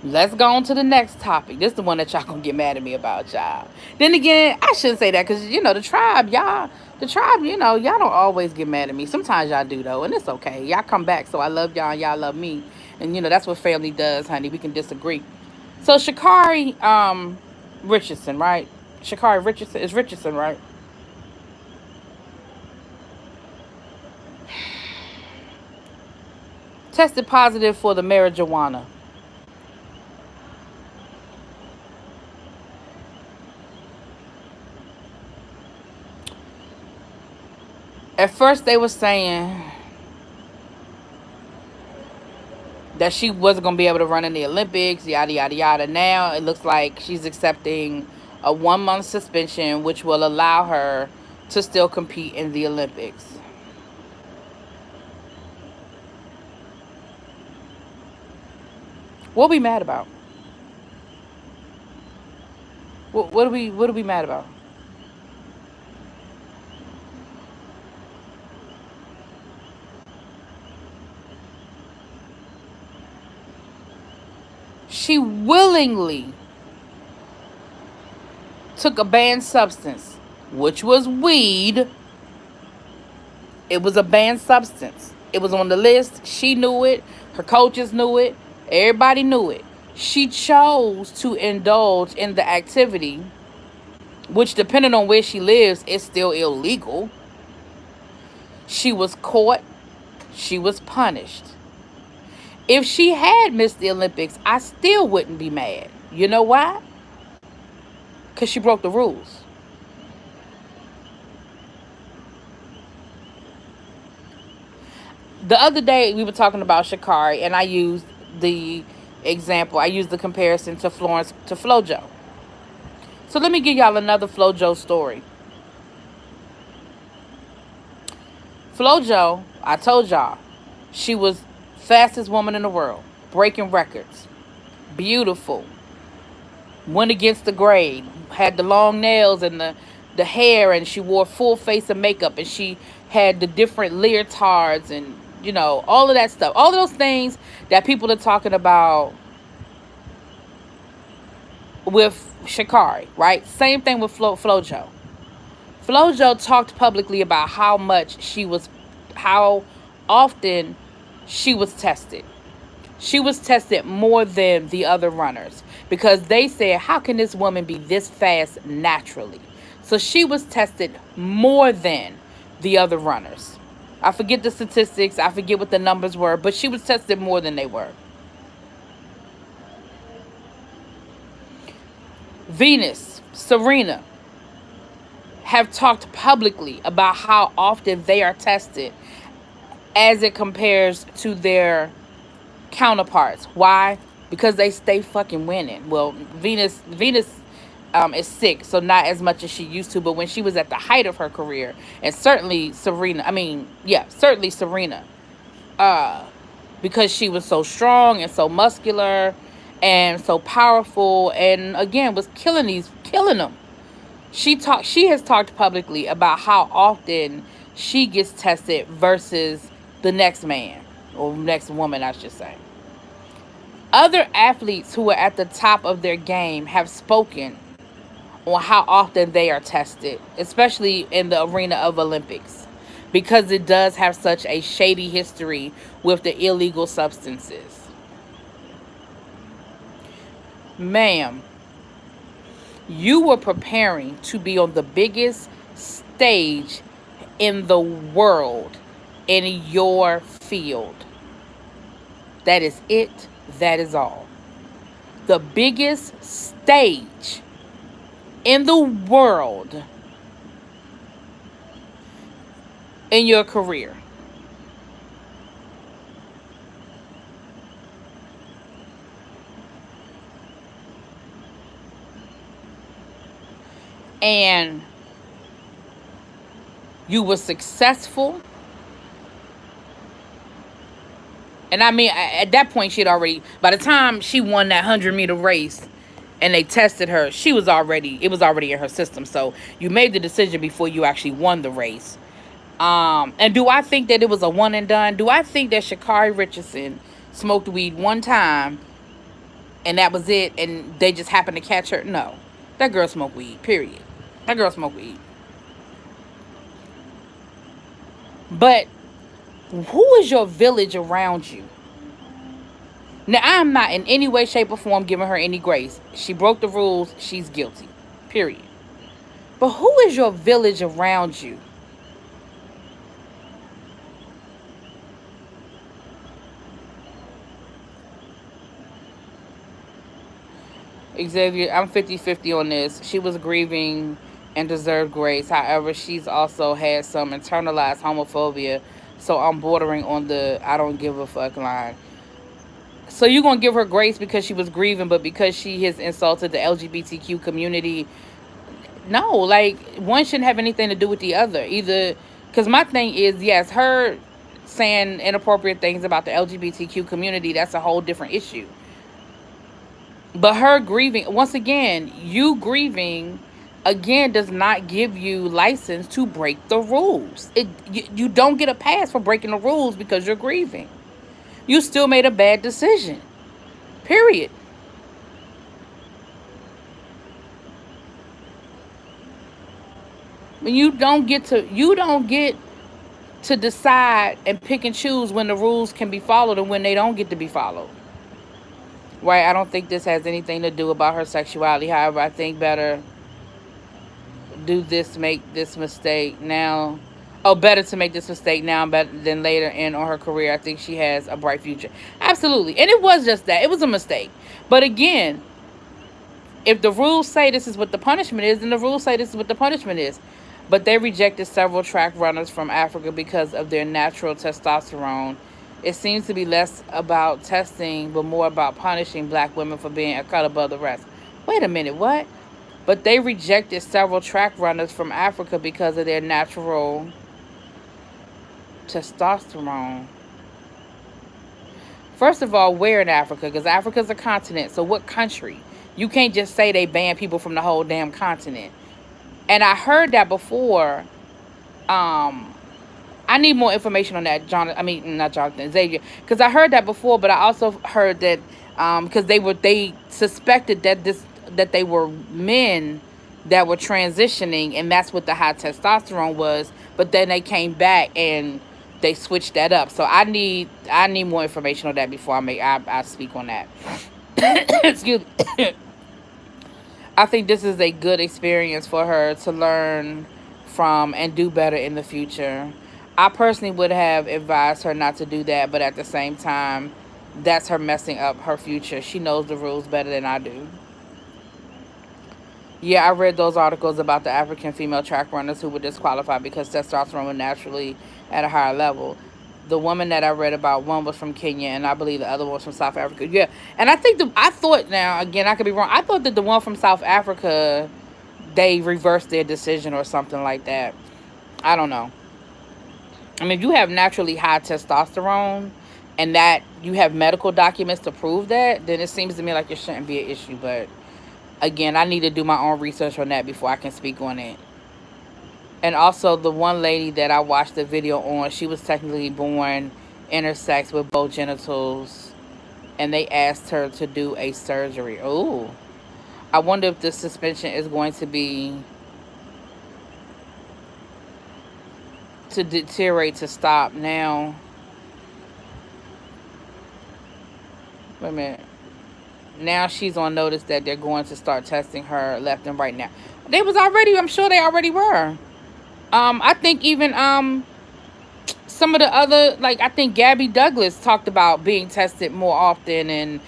let's go on to the next topic. This is the one that y'all gonna get mad at me about, y'all. Then again, I shouldn't say that because the tribe, y'all don't always get mad at me. Sometimes y'all do though, and it's okay. Y'all come back, so I love y'all and y'all love me, and that's what family does, honey. We can disagree. So Sha'Carri, Richardson, right? Sha'Carri Richardson is Richardson, right? Tested positive for the marijuana. At first, they were saying that she wasn't going to be able to run in the Olympics, yada, yada, yada. Now it looks like she's accepting a 1 month suspension, which will allow her to still compete in the Olympics. What are we mad about? What are we mad about? She willingly took a banned substance, which was weed. It was a banned substance. It was on the list. She knew it. Her coaches knew it. Everybody knew it. She chose to indulge in the activity, which, depending on where she lives, is still illegal. She was caught. She was punished. If she had missed the Olympics, I still wouldn't be mad. You know why? Because she broke the rules. The other day, we were talking about Sha'Carri, and I used the comparison to Florence to FloJo. So let me give y'all another FloJo story. FloJo, I told y'all, she was fastest woman in the world, breaking records, beautiful, went against the grain, had the long nails and the hair, and she wore full face of makeup, and she had the different leotards and all of that stuff, all of those things that people are talking about with Sha'Carri, right? Same thing with FloJo. FloJo talked publicly about how often she was tested. She was tested more than the other runners because they said, how can this woman be this fast naturally? So she was tested more than the other runners. I forget the statistics. I forget what the numbers were, but she was tested more than they were. Venus, Serena have talked publicly about how often they are tested as it compares to their counterparts. Why? Because they stay fucking winning. Well, Venus is sick, so not as much as she used to. But when she was at the height of her career, and certainly Serena, certainly Serena, uh, because she was so strong and so muscular and so powerful, and again was killing them. She has talked publicly about how often she gets tested versus the next man or next woman, I should say. Other athletes who are at the top of their game have spoken on how often they are tested, especially in the arena of Olympics, because it does have such a shady history with the illegal substances. Ma'am, you were preparing to be on the biggest stage in the world in your field. That is it. That is all. The biggest stage in the world in your career. And you were successful. And I mean, at that point, by the time she won that 100-meter race and they tested her, it was already in her system. So you made the decision before you actually won the race. And do I think that it was a one and done? Do I think that Sha'Carri Richardson smoked weed one time and that was it and they just happened to catch her? No. That girl smoked weed, period. That girl smoked weed. But who is your village around you? Now, I'm not in any way, shape, or form giving her any grace. She broke the rules. She's guilty. Period. But who is your village around you? Xavier, I'm 50-50 on this. She was grieving and deserved grace. However, she's also had some internalized homophobia. So I'm bordering on the I don't give a fuck line. So you're going to give her grace because she was grieving, but because she has insulted the LGBTQ community? No, like, one shouldn't have anything to do with the other. Either, because my thing is, yes, her saying inappropriate things about the LGBTQ community, that's a whole different issue. But her grieving, once again, you grieving, again, does not give you license to break the rules. You don't get a pass for breaking the rules because you're grieving. You still made a bad decision. Period. When you don't get to decide and pick and choose when the rules can be followed and when they don't get to be followed. Right? I don't think this has anything to do about her sexuality. However, I think better make this mistake now. Oh, better to make this mistake now than later in on her career. I think she has a bright future. Absolutely. And it was just that. It was a mistake. But again, if the rules say this is what the punishment is, then the rules say this is what the punishment is. But they rejected several track runners from Africa because of their natural testosterone. It seems to be less about testing, but more about punishing black women for being a cut above the rest. Wait a minute, what? But they rejected several track runners from Africa because of their natural testosterone. First of all, where in Africa? Because Africa's a continent, so what country? You can't just say they ban people from the whole damn continent. And I heard that before. I need more information on that, not Jonathan, Xavier. Because I heard that before, but I also heard that because they suspected that they were men that were transitioning, and that's what the high testosterone was. But then they came back and they switched that up. So I need more information on that before I speak on that. Excuse me. I think this is a good experience for her to learn from and do better in the future. I personally would have advised her not to do that, but at the same time, that's her messing up her future. She knows the rules better than I do. Yeah, I read those articles about the African female track runners who were disqualified because testosterone was naturally at a higher level. The woman that I read about, one was from Kenya, and I believe the other one was from South Africa. Yeah, and I thought, now again, I could be wrong. I thought that the one from South Africa, they reversed their decision or something like that. I don't know. I mean, if you have naturally high testosterone, and that you have medical documents to prove that, then it seems to me like it shouldn't be an issue. But again, I need to do my own research on that before I can speak on it. And also, the one lady that I watched the video on, she was technically born intersex with both genitals, and they asked her to do a surgery. Oh, I wonder if the suspension is going to be to deteriorate to stop now. Wait a minute. Now she's on notice that they're going to start testing her left and right now. They was already, I'm sure they already were. I think even some of the other, like, I think Gabby Douglas talked about being tested more often, and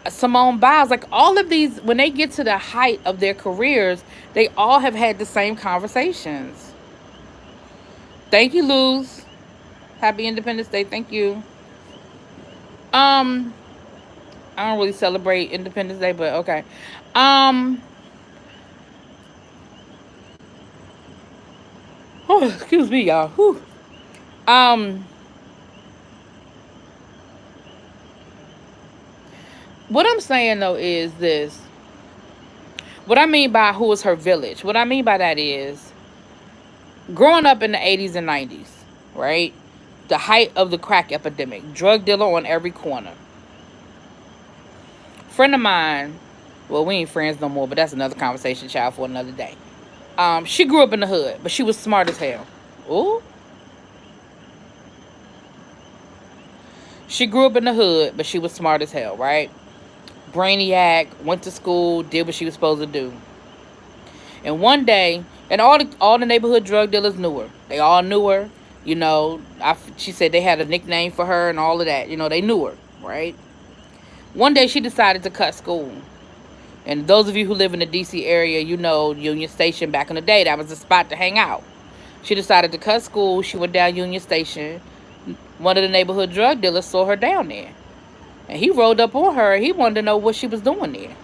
Simone Biles, like, all of these, when they get to the height of their careers, they all have had the same conversations. Thank you, Luz. Happy Independence Day. Thank you. Um, I don't really celebrate Independence Day, but okay. Um, oh, excuse me, y'all. Whew. Um, what I'm saying though is this. What I mean by who is her village, what I mean by that is growing up in the 80s and 90s, right? The height of the crack epidemic, drug dealer on every corner. Friend of mine, well, we ain't friends no more, but that's another conversation, child, for another day. She grew up in the hood, but she was smart as hell. Ooh. She grew up in the hood, but she was smart as hell, right? Brainiac, went to school, did what she was supposed to do. And one day, and all the neighborhood drug dealers knew her. They all knew her. You know, she said they had a nickname for her and all of that. You know, they knew her, right? One day she decided to cut school. And those of you who live in the D.C. area, you know Union Station back in the day, that was the spot to hang out. She decided to cut school. She went down Union Station. One of the neighborhood drug dealers saw her down there. And he rolled up on her. He wanted to know what she was doing there.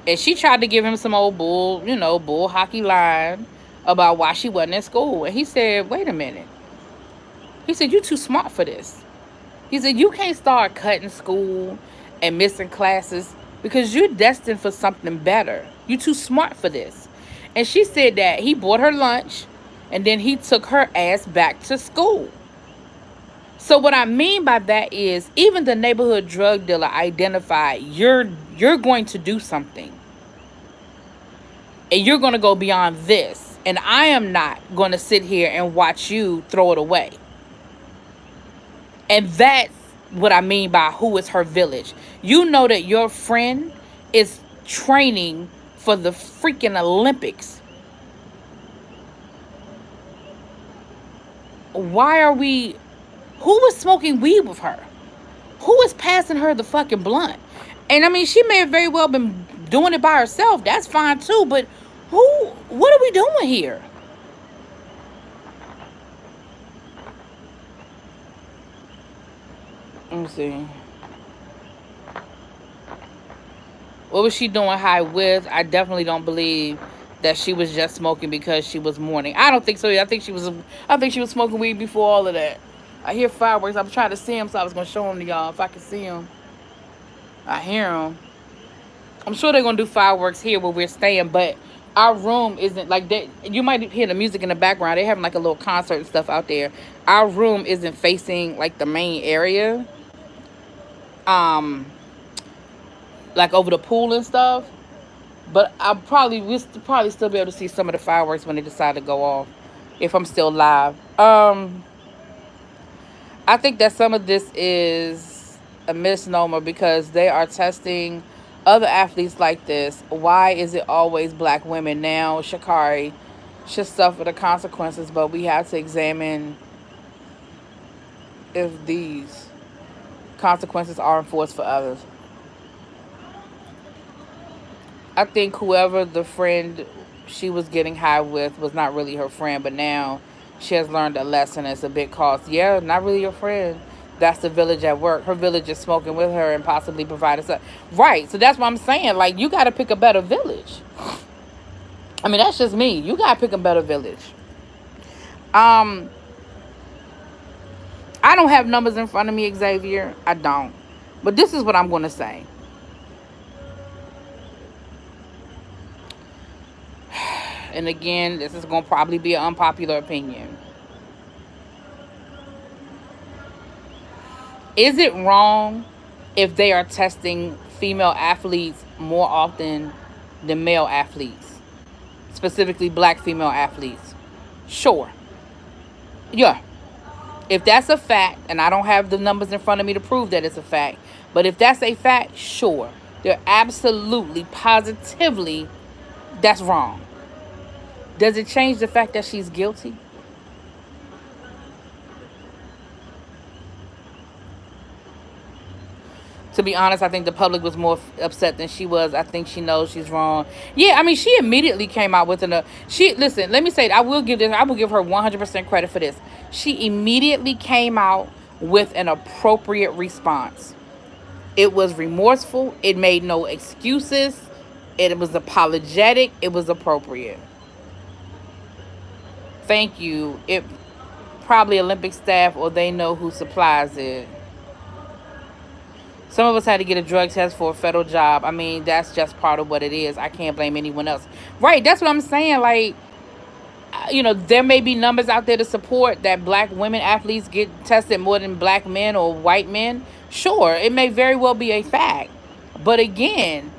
And she tried to give him some old bull hockey line about why she wasn't in school. And he said, wait a minute. He said, you too smart for this. He said, you can't start cutting school and missing classes because you're destined for something better. You too smart for this. And she said that he bought her lunch and then he took her ass back to school. So what I mean by that is even the neighborhood drug dealer identified you're going to do something. And you're going to go beyond this. And I am not going to sit here and watch you throw it away. And that's what I mean by who is her village. You know that your friend is training for the freaking Olympics. Why are we... Who was smoking weed with her? Who was passing her the fucking blunt? And I mean, she may have very well been doing it by herself. That's fine too. But what are we doing here? Let me see. What was she doing high with? I definitely don't believe that she was just smoking because she was mourning. I don't think so. I think she was smoking weed before all of that. I hear fireworks. I'm trying to see them, so I was going to show them to y'all if I can see them. I hear them. I'm sure they're going to do fireworks here where we're staying, but our room isn't like that. You might hear the music in the background. They're having like a little concert and stuff out there. Our room isn't facing like the main area. Like over the pool and stuff. But we'll probably still be able to see some of the fireworks when they decide to go off. If I'm still live. I think that some of this is a misnomer because they are testing other athletes like this. Why is it always black women? Now Sha'Carri should suffer the consequences, but we have to examine if these consequences are enforced for others. I think whoever the friend she was getting high with was not really her friend, but now She has learned a lesson. It's a big cost. Yeah, not really your friend. That's the village at work. Her village is smoking with her and possibly providing stuff. Right. So that's what I'm saying. Like, you got to pick a better village. I mean, that's just me. You got to pick a better village. I don't have numbers in front of me, Xavier. I don't. But this is what I'm going to say. And again, this is going to probably be an unpopular opinion. Is it wrong if they are testing female athletes more often than male athletes? Specifically black female athletes? Sure. Yeah. If that's a fact, and I don't have the numbers in front of me to prove that it's a fact, but if that's a fact, sure. They're absolutely, positively, that's wrong. Does it change the fact that she's guilty? To be honest, I think the public was more upset than she was. I think she knows she's wrong. Yeah, I mean, she immediately came out with listen, let me say it, I will give her 100% credit for this. She immediately came out with an appropriate response. It was remorseful. It made no excuses. It was apologetic. It was appropriate. Thank you. It probably Olympic staff, or they know who supplies it. Some of us had to get a drug test for a federal job. I mean, that's just part of what it is. I can't blame anyone else. Right, that's what I'm saying. Like, there may be numbers out there to support that black women athletes get tested more than black men or white men. Sure, it may very well be a fact. But again,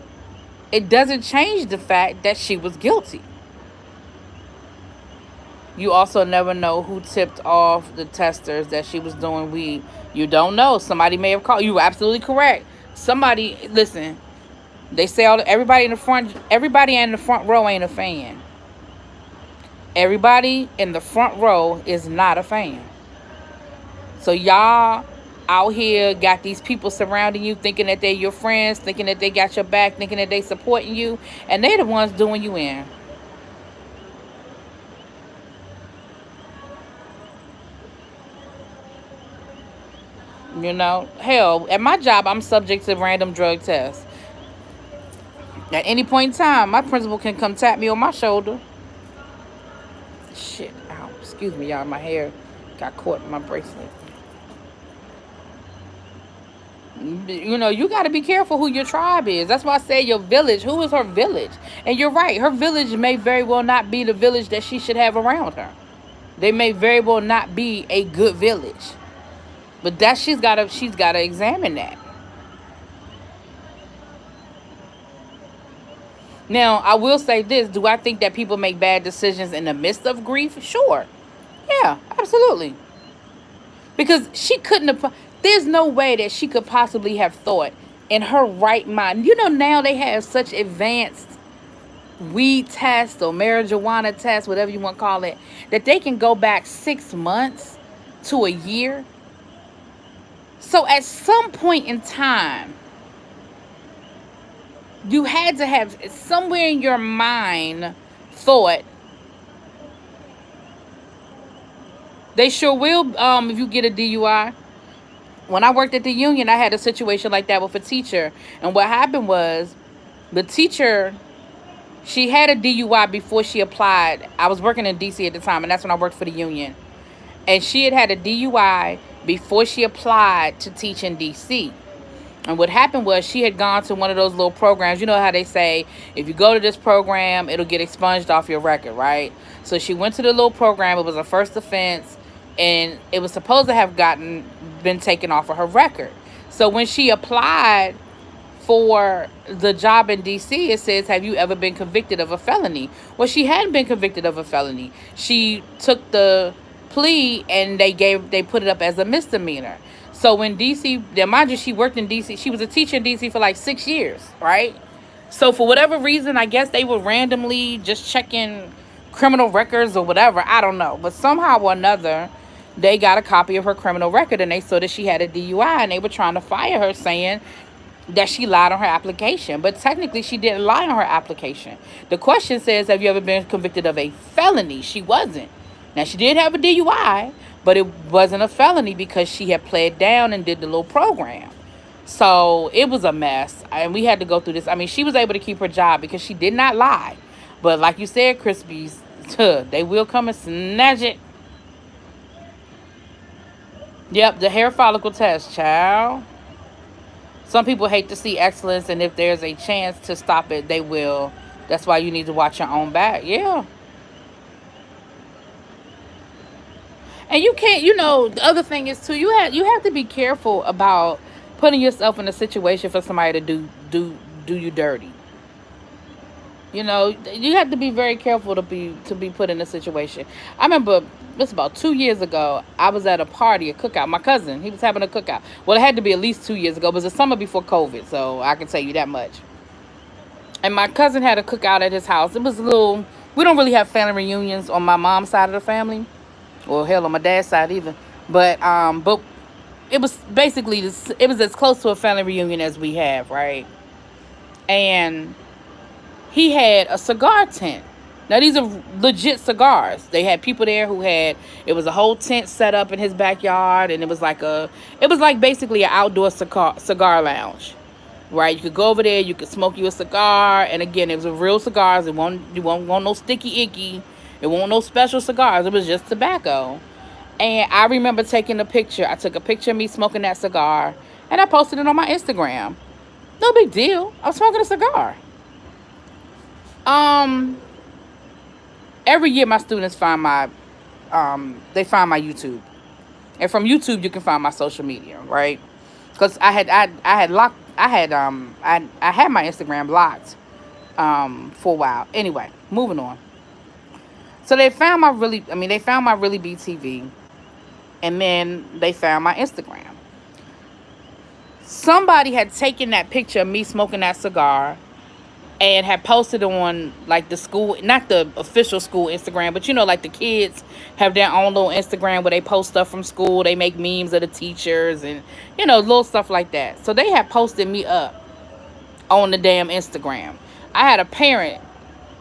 it doesn't change the fact that she was guilty. You also never know who tipped off the testers that she was doing weed. You don't know. Somebody may have called. You were absolutely correct. Somebody, listen, they say everybody in the front row ain't a fan. Everybody in the front row is not a fan. So y'all out here got these people surrounding you, thinking that they're your friends, thinking that they got your back, thinking that they supporting you, and they the ones doing you in. Hell, at my job, I'm subject to random drug tests. At any point in time, my principal can come tap me on my shoulder. Shit, ow, excuse me, y'all, my hair got caught in my bracelet. You got to be careful who your tribe is. That's why I say your village. Who is her village? And you're right, her village may very well not be the village that she should have around her. They may very well not be a good village. But she's gotta examine that. Now, I will say this. Do I think that people make bad decisions in the midst of grief? Sure. Yeah, absolutely. Because there's no way that she could possibly have thought in her right mind. Now they have such advanced weed tests or marijuana tests, whatever you want to call it, that they can go back 6 months to a year. So at some point in time, you had to have somewhere in your mind thought, they sure will if you get a DUI. When I worked at the union, I had a situation like that with a teacher. And what happened was, the teacher, she had a DUI before she applied. I was working in D.C. at the time, and that's when I worked for the union. And she had a DUI before she applied to teach in D.C. And what happened was, she had gone to one of those little programs. You know how they say, if you go to this program, it'll get expunged off your record, right? So she went to the little program. It was a first offense, and it was supposed to have been taken off of her record. So when she applied for the job in D.C., it says, have you ever been convicted of a felony? Well, she hadn't been convicted of a felony. She took the plea and they put it up as a misdemeanor. So in DC, mind you, she worked in DC. She was a teacher in DC for like 6 years, right? So for whatever reason, I guess they were randomly just checking criminal records or whatever. I don't know. But somehow or another, they got a copy of her criminal record, and they saw that she had a DUI, and they were trying to fire her, saying that she lied on her application. But technically, she didn't lie on her application. The question says, have you ever been convicted of a felony? She wasn't. Now, she did have a DUI, but it wasn't a felony because she had played down and did the little program. So it was a mess. And we had to go through this. I mean, she was able to keep her job because she did not lie. But like you said, Crispies, they will come and snatch it. Yep, the hair follicle test, child. Some people hate to see excellence, and if there's a chance to stop it, they will. That's why you need to watch your own back. Yeah. And you can't, the other thing is too, you have to be careful about putting yourself in a situation for somebody to do you dirty. You have to be very careful to be put in a situation. I remember this about 2 years ago. I was at a party, a cookout. My cousin, he was having a cookout. Well, it had to be at least 2 years ago. It was the summer before COVID, so I can tell you that much. And my cousin had a cookout at his house. It was a little. We don't really have family reunions on my mom's side of the family, or hell, on my dad's side either. But it was basically it was as close to a family reunion as we have, right? And he had a cigar tent. Now, these are legit cigars. They had people there who had, it was a whole tent set up in his backyard, and it was like basically an outdoor cigar lounge, right? You could go over there, you could smoke you a cigar, and again, it was a real cigars. You won't want no sticky icky. It won't no special cigars. It was just tobacco. And I remember taking a picture. I took a picture of me smoking that cigar, and I posted it on my Instagram. No big deal. I'm smoking a cigar. Every year my students find my YouTube, and from YouTube you can find my social media, right? Because I had my Instagram locked for a while. Anyway, moving on. So they found my Really BTV, and then they found my Instagram. Somebody had taken that picture of me smoking that cigar and had posted on like the school, not the official school Instagram, but like the kids have their own little Instagram where they post stuff from school. They make memes of the teachers and little stuff like that. So they had posted me up on the damn Instagram. I had a parent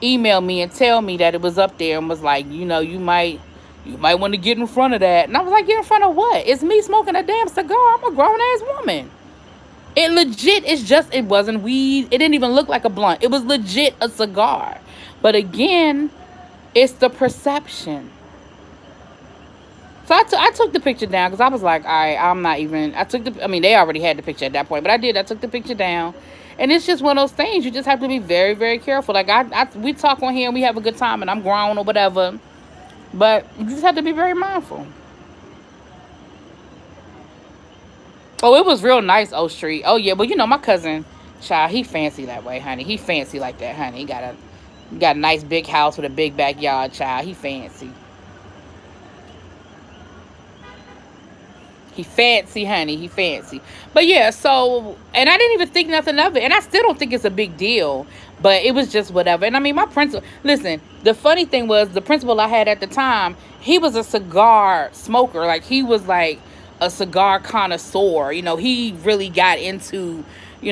email me and tell me that it was up there and was like, you might want to get in front of that. And I was like, get in front of what? It's me smoking a damn cigar. I'm a grown ass woman. It legit it wasn't weed. It didn't even look like a blunt. It was legit a cigar. But again, it's the perception. So I took the picture down because I was like, all right, I'm not even, they already had the picture at that point, but I took the picture down. And it's just one of those things. You just have to be very, very careful. Like we talk on here and we have a good time and I'm grown or whatever. But you just have to be very mindful. Oh, it was real nice, O Street. Oh, yeah. Well, my cousin, child, he fancy that way, honey. He fancy like that, honey. He got a nice big house with a big backyard, child. He fancy. He fancy, honey. He fancy. But, yeah, so, and I didn't even think nothing of it. And I still don't think it's a big deal. But it was just whatever. And, my principal, listen, the funny thing was the principal I had at the time, he was a cigar smoker. Like, he was like a cigar connoisseur. He really got into,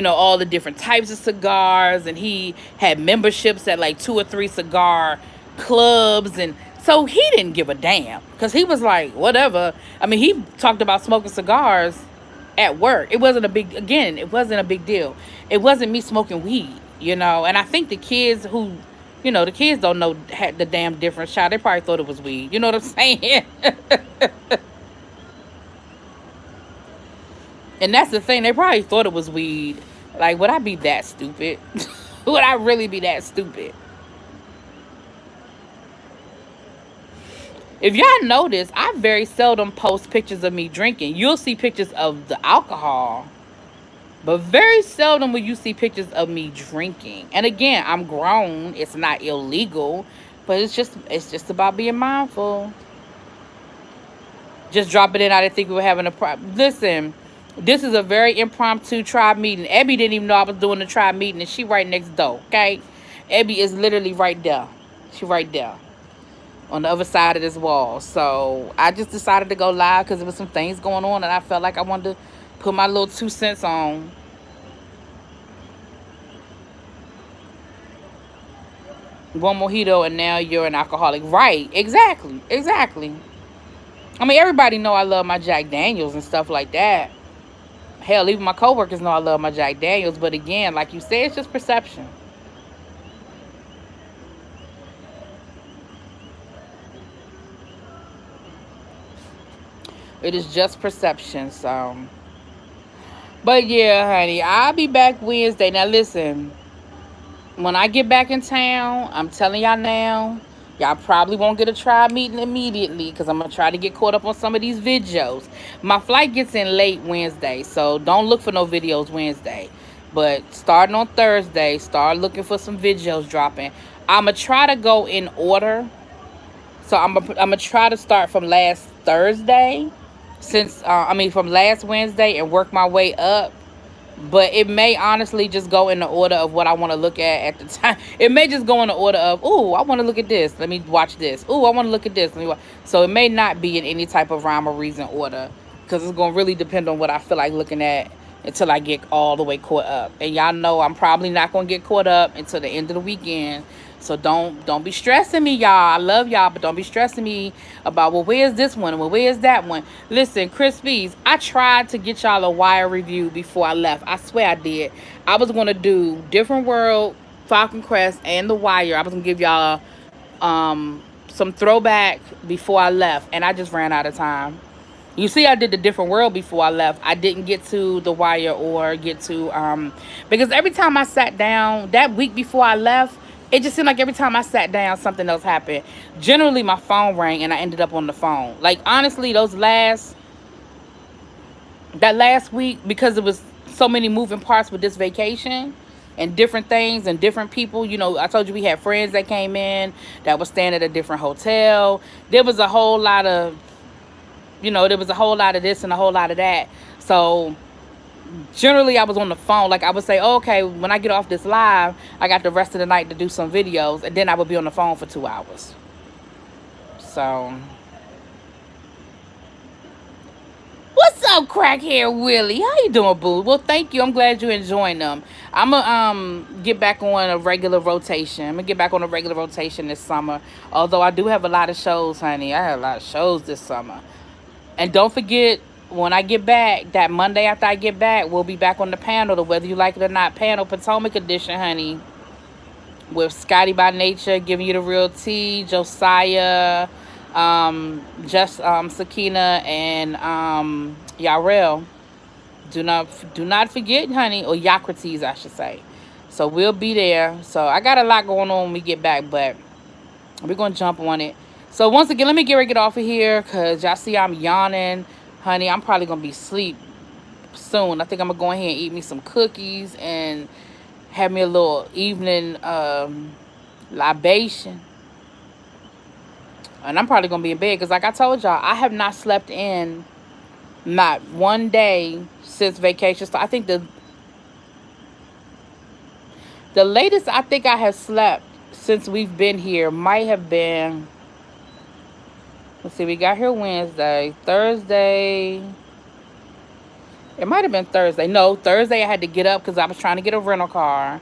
all the different types of cigars, and he had memberships at like 2 or 3 cigar clubs, and so he didn't give a damn because he was like, whatever. He talked about smoking cigars at work. It wasn't a big deal. It wasn't me smoking weed, and I think the kids who, the kids don't know the damn difference, child. They probably thought it was weed. You know what I'm saying? And that's the thing. They probably thought it was weed. Like, would I be that stupid? Would I really be that stupid? If y'all notice, I very seldom post pictures of me drinking. You'll see pictures of the alcohol, but very seldom will you see pictures of me drinking. And again, I'm grown. It's not illegal, but it's just about being mindful. Just drop it in. I didn't think we were having a problem. Listen. This is a very impromptu tribe meeting. Abby didn't even know I was doing the tribe meeting, and she right next door, okay? Abby is literally right there. She right there on the other side of this wall. So I just decided to go live because there was some things going on, and I felt like I wanted to put my little 2 cents on. one mojito and now you're an alcoholic. Right. Exactly. Exactly. I mean, everybody know I love my Jack Daniels and stuff like that. Hell, even my coworkers know I love my Jack Daniels. But again, like you said, it's just perception. It is just perception. So, but yeah, honey, I'll be back Wednesday. Now listen, when I get back in town, I'm telling y'all now, y'all probably won't get a tribe meeting immediately because I'm going to try to get caught up on some of these videos. My flight gets in late Wednesday, so don't look for no videos Wednesday. But starting on Thursday, start looking for some videos dropping. I'm going to try to go in order. So I'm gonna try to start from last Thursday, from last Wednesday and work my way up. But it may honestly just go in the order of what I want to look at the time. It may just go in the order of, ooh, I want to look at this. Let me watch this. Ooh, I want to look at this. Let me watch. So it may not be in any type of rhyme or reason order because it's going to really depend on what I feel like looking at until I get all the way caught up. And y'all know I'm probably not going to get caught up until the end of the weekend. So don't be stressing me, y'all. I love y'all, but don't be stressing me about, well, where's this one? Well, where's that one? Listen, Crispies, I tried to get y'all a Wire review before I left. I swear I did. I was going to do Different World, Falcon Crest, and The Wire. I was going to give y'all some throwback before I left, and I just ran out of time. You see, I did the Different World before I left. I didn't get to The Wire or get to because every time I sat down that week before I left, it just seemed like every time I sat down, something else happened. Generally, my phone rang and I ended up on the phone. Like honestly, that last week, because it was so many moving parts with this vacation and different things and different people. You know, I told you we had friends that came in that was staying at a different hotel. There was a whole lot of there was a whole lot of this and a whole lot of that. So generally I was on the phone. Like I would say, oh, okay, when I get off this live, I got the rest of the night to do some videos, and then I would be on the phone for 2 hours. So what's up, crackhead Willie? How you doing, boo? Well, thank you. I'm glad you enjoying them. I'm gonna get back on a regular rotation. I'm gonna get back on a regular rotation this summer. Although I do have a lot of shows, honey. I have a lot of shows this summer. And don't forget, when I get back, that Monday after I get back, we'll be back on the panel, the Whether You Like It or Not panel, Potomac edition, honey. With Scotty by Nature, giving you the real tea, Josiah, Sakina, and Yarel. Do not forget, honey, or Yocrates, I should say. So we'll be there. So I got a lot going on when we get back, but we're going to jump on it. So once again, let me get off of here because y'all see I'm yawning. Honey, I'm probably going to be asleep soon. I think I'm going to go ahead and eat me some cookies and have me a little evening libation. And I'm probably going to be in bed because like I told y'all, I have not slept in not one day since vacation. So I think the latest I think I have slept since we've been here might have been... Let's see, we got here Wednesday. Thursday. It might have been Thursday. No, Thursday I had to get up because I was trying to get a rental car.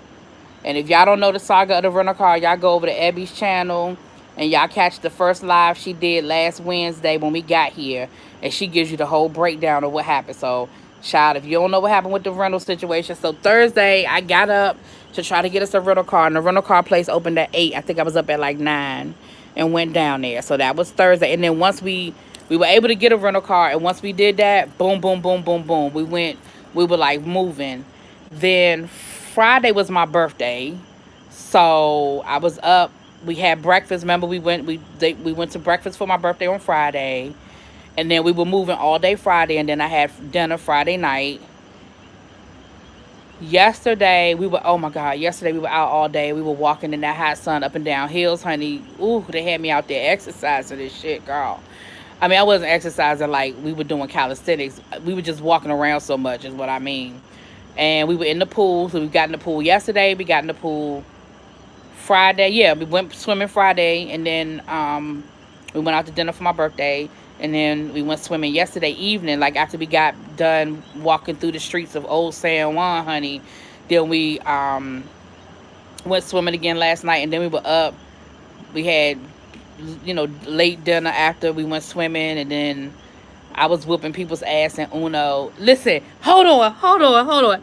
And if y'all don't know the saga of the rental car, y'all go over to Abby's channel and y'all catch the first live she did last Wednesday when we got here. And she gives you the whole breakdown of what happened. So, child, if you don't know what happened with the rental situation. So, Thursday, I got up to try to get us a rental car. And the rental car place opened at 8. I think I was up at like 9. And went down there. So that was Thursday. And then once we were able to get a rental car, and once we did that, boom, boom, boom, boom, boom. We were like moving. Then Friday was my birthday. So I was up. We had breakfast. Remember we went to breakfast for my birthday on Friday. And then we were moving all day Friday, and then I had dinner Friday night. Yesterday we were out all day. We were walking in that hot sun up and down hills, honey. Ooh, they had me out there exercising this shit, girl. I mean, I wasn't exercising like we were doing calisthenics. We were just walking around so much is what I mean. And we were in the pool. So we got in the pool yesterday. We got in the pool Friday. Yeah, we went swimming Friday, and then we went out to dinner for my birthday. And then we went swimming yesterday evening, like after we got done walking through the streets of Old San Juan, honey. Then we Went swimming again last night, and then we were up. We had, late dinner after we went swimming, and then I was whooping people's ass in Uno. Listen, hold on.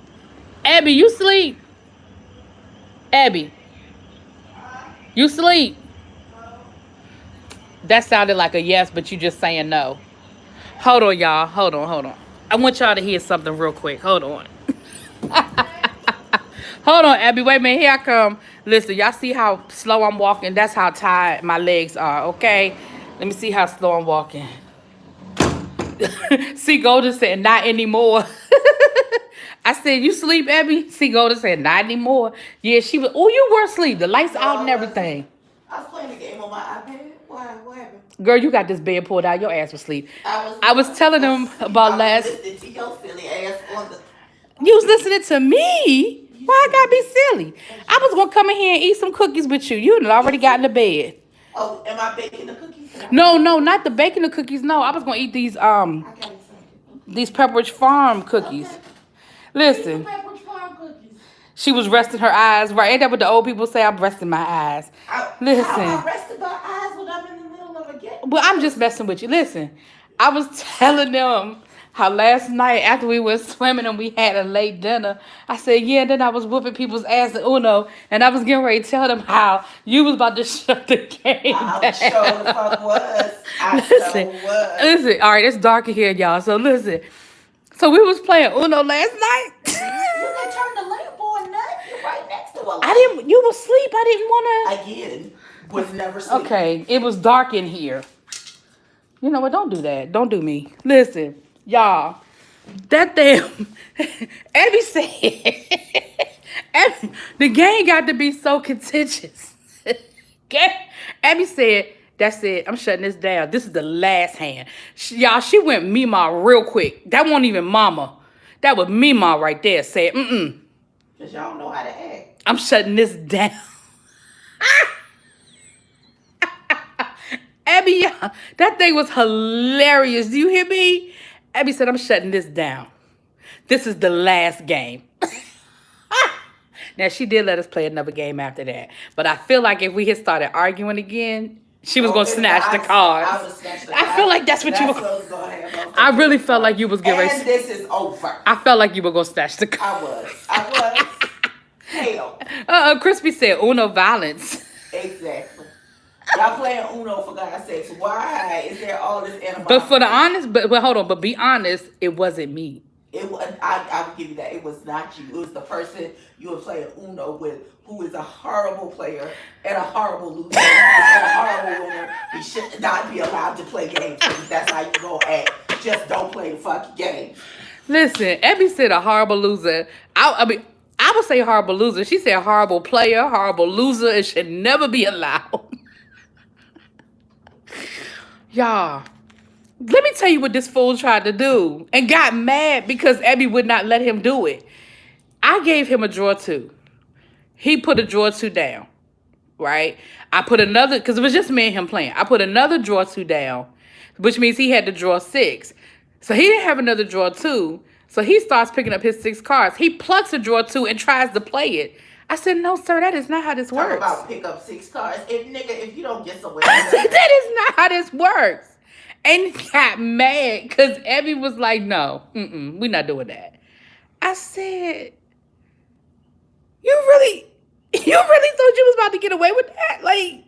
Abby, you sleep? Abby, you sleep? That sounded like a yes, but you just saying no. Hold on, y'all. Hold on. I want y'all to hear something real quick. Hold on. Hold on, Abby. Wait a minute. Here I come. Listen, y'all see how slow I'm walking? That's how tired my legs are, okay? Let me see how slow I'm walking. See, Golden said, not anymore. I said, you sleep, Abby? See, Golden said, not anymore. Yeah, she was, oh, you were asleep. The lights out and everything. I was playing a game on my iPad. What happened? Girl, you got this bed pulled out. Your ass was asleep. I was telling them about last. Listening to your silly ass on the. You was listening to me? Why I gotta be silly? I was gonna come in here and eat some cookies with you. You had already got in the bed. Oh, am I baking the cookies? No, not the baking the cookies. No, I was gonna eat these Pepperidge Farm cookies. Okay. Listen. She was resting her eyes, right? Ain't that what the old people say? I'm resting my eyes. Listen. I'm resting my eyes when I'm in the middle of a game. Well, I'm just messing with you. Listen, I was telling them how last night after we went swimming and we had a late dinner, I said, yeah, then I was whooping people's ass at Uno, and I was getting ready to tell them how you was about to shut the game down. I sure the fuck was. Listen, all right, it's dark in here, y'all, so listen. So we was playing Uno last night. You can turn the lamp on, nut. You're right next to a lamp. You were asleep. I didn't want to. Again, was never asleep. Okay, it was dark in here. You know what? Don't do that. Don't do me. Listen, y'all. That damn Abby said the game got to be so contentious. Abby said, that's it. I'm shutting this down. This is the last hand. Y'all, she went Mima real quick. That wasn't even Mama. That was Mima right there. Said, Because y'all don't know how to act. I'm shutting this down. Abby, that thing was hilarious. Do you hear me? Abby said, I'm shutting this down. This is the last game. Now, she did let us play another game after that. But I feel like if we had started arguing again, she was going to snatch the cards. I feel like that's what you were going to have. I really felt like you was getting ready. And this is over. I felt like you were going to snatch the cards. I was. Hell. Crispy said Uno violence. Exactly. Y'all playing Uno for God's sakes. Why is there all this animosity? But for the honest, but hold on, but be honest, it wasn't me. It was. I would give you that. It was not you. It was the person you were playing Uno with, who is a horrible player and a horrible loser and a horrible winner. He should not be allowed to play games. That's how you gonna act. Just don't play the fucking game. Listen, Abby said a horrible loser. I would say horrible loser. She said horrible player, horrible loser. It should never be allowed. Y'all, let me tell you what this fool tried to do and got mad because Abby would not let him do it. I gave him a draw 2. He put a draw 2 down, right? I put another, because it was just me and him playing. I put another draw 2 down, which means he had to draw 6. So he didn't have another draw 2. So he starts picking up his 6 cards. He plucks a draw 2 and tries to play it. I said, no, sir, that is not how this works. Talk about pick up 6 cards. If you don't get somewhere. I said, that is not how this works. And he got mad because Abby was like, no, we're not doing that. I said, you really thought you was about to get away with that? Like,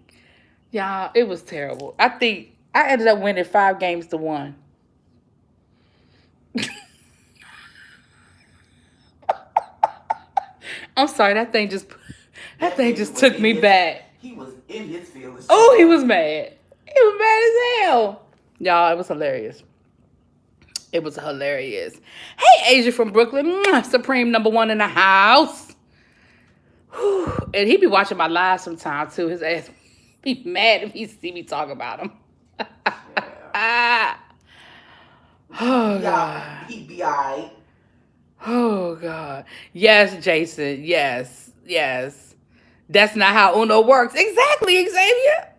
y'all, it was terrible. I think I ended up winning 5 games to 1. I'm sorry, that thing just took me back. He was in his feelings. Oh, he was mad. He was mad as hell. Y'all, it was hilarious. It was hilarious. Hey, Asia from Brooklyn. Supreme #1 in the house. Whew. And he be watching my live sometime, too. His ass be mad if he see me talk about him. Oh, God. He be all right. Oh, God. Yes, Jason. Yes. That's not how Uno works. Exactly, Xavier.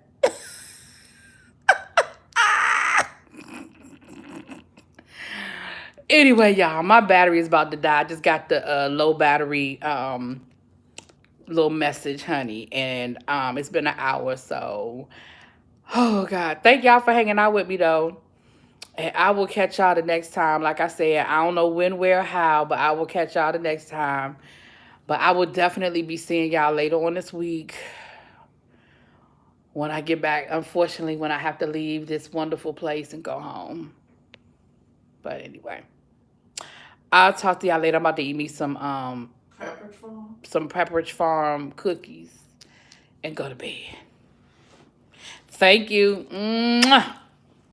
Anyway, y'all, my battery is about to die. I just got the low battery little message, honey. And it's been an hour, so oh God. Thank y'all for hanging out with me though. And I will catch y'all the next time. Like I said, I don't know when, where, how, but I will catch y'all the next time. But I will definitely be seeing y'all later on this week when I get back. Unfortunately, when I have to leave this wonderful place and go home. But anyway, I'll talk to y'all later. I'm about to eat me some Pepperidge Farm cookies and go to bed. Thank you. Mwah.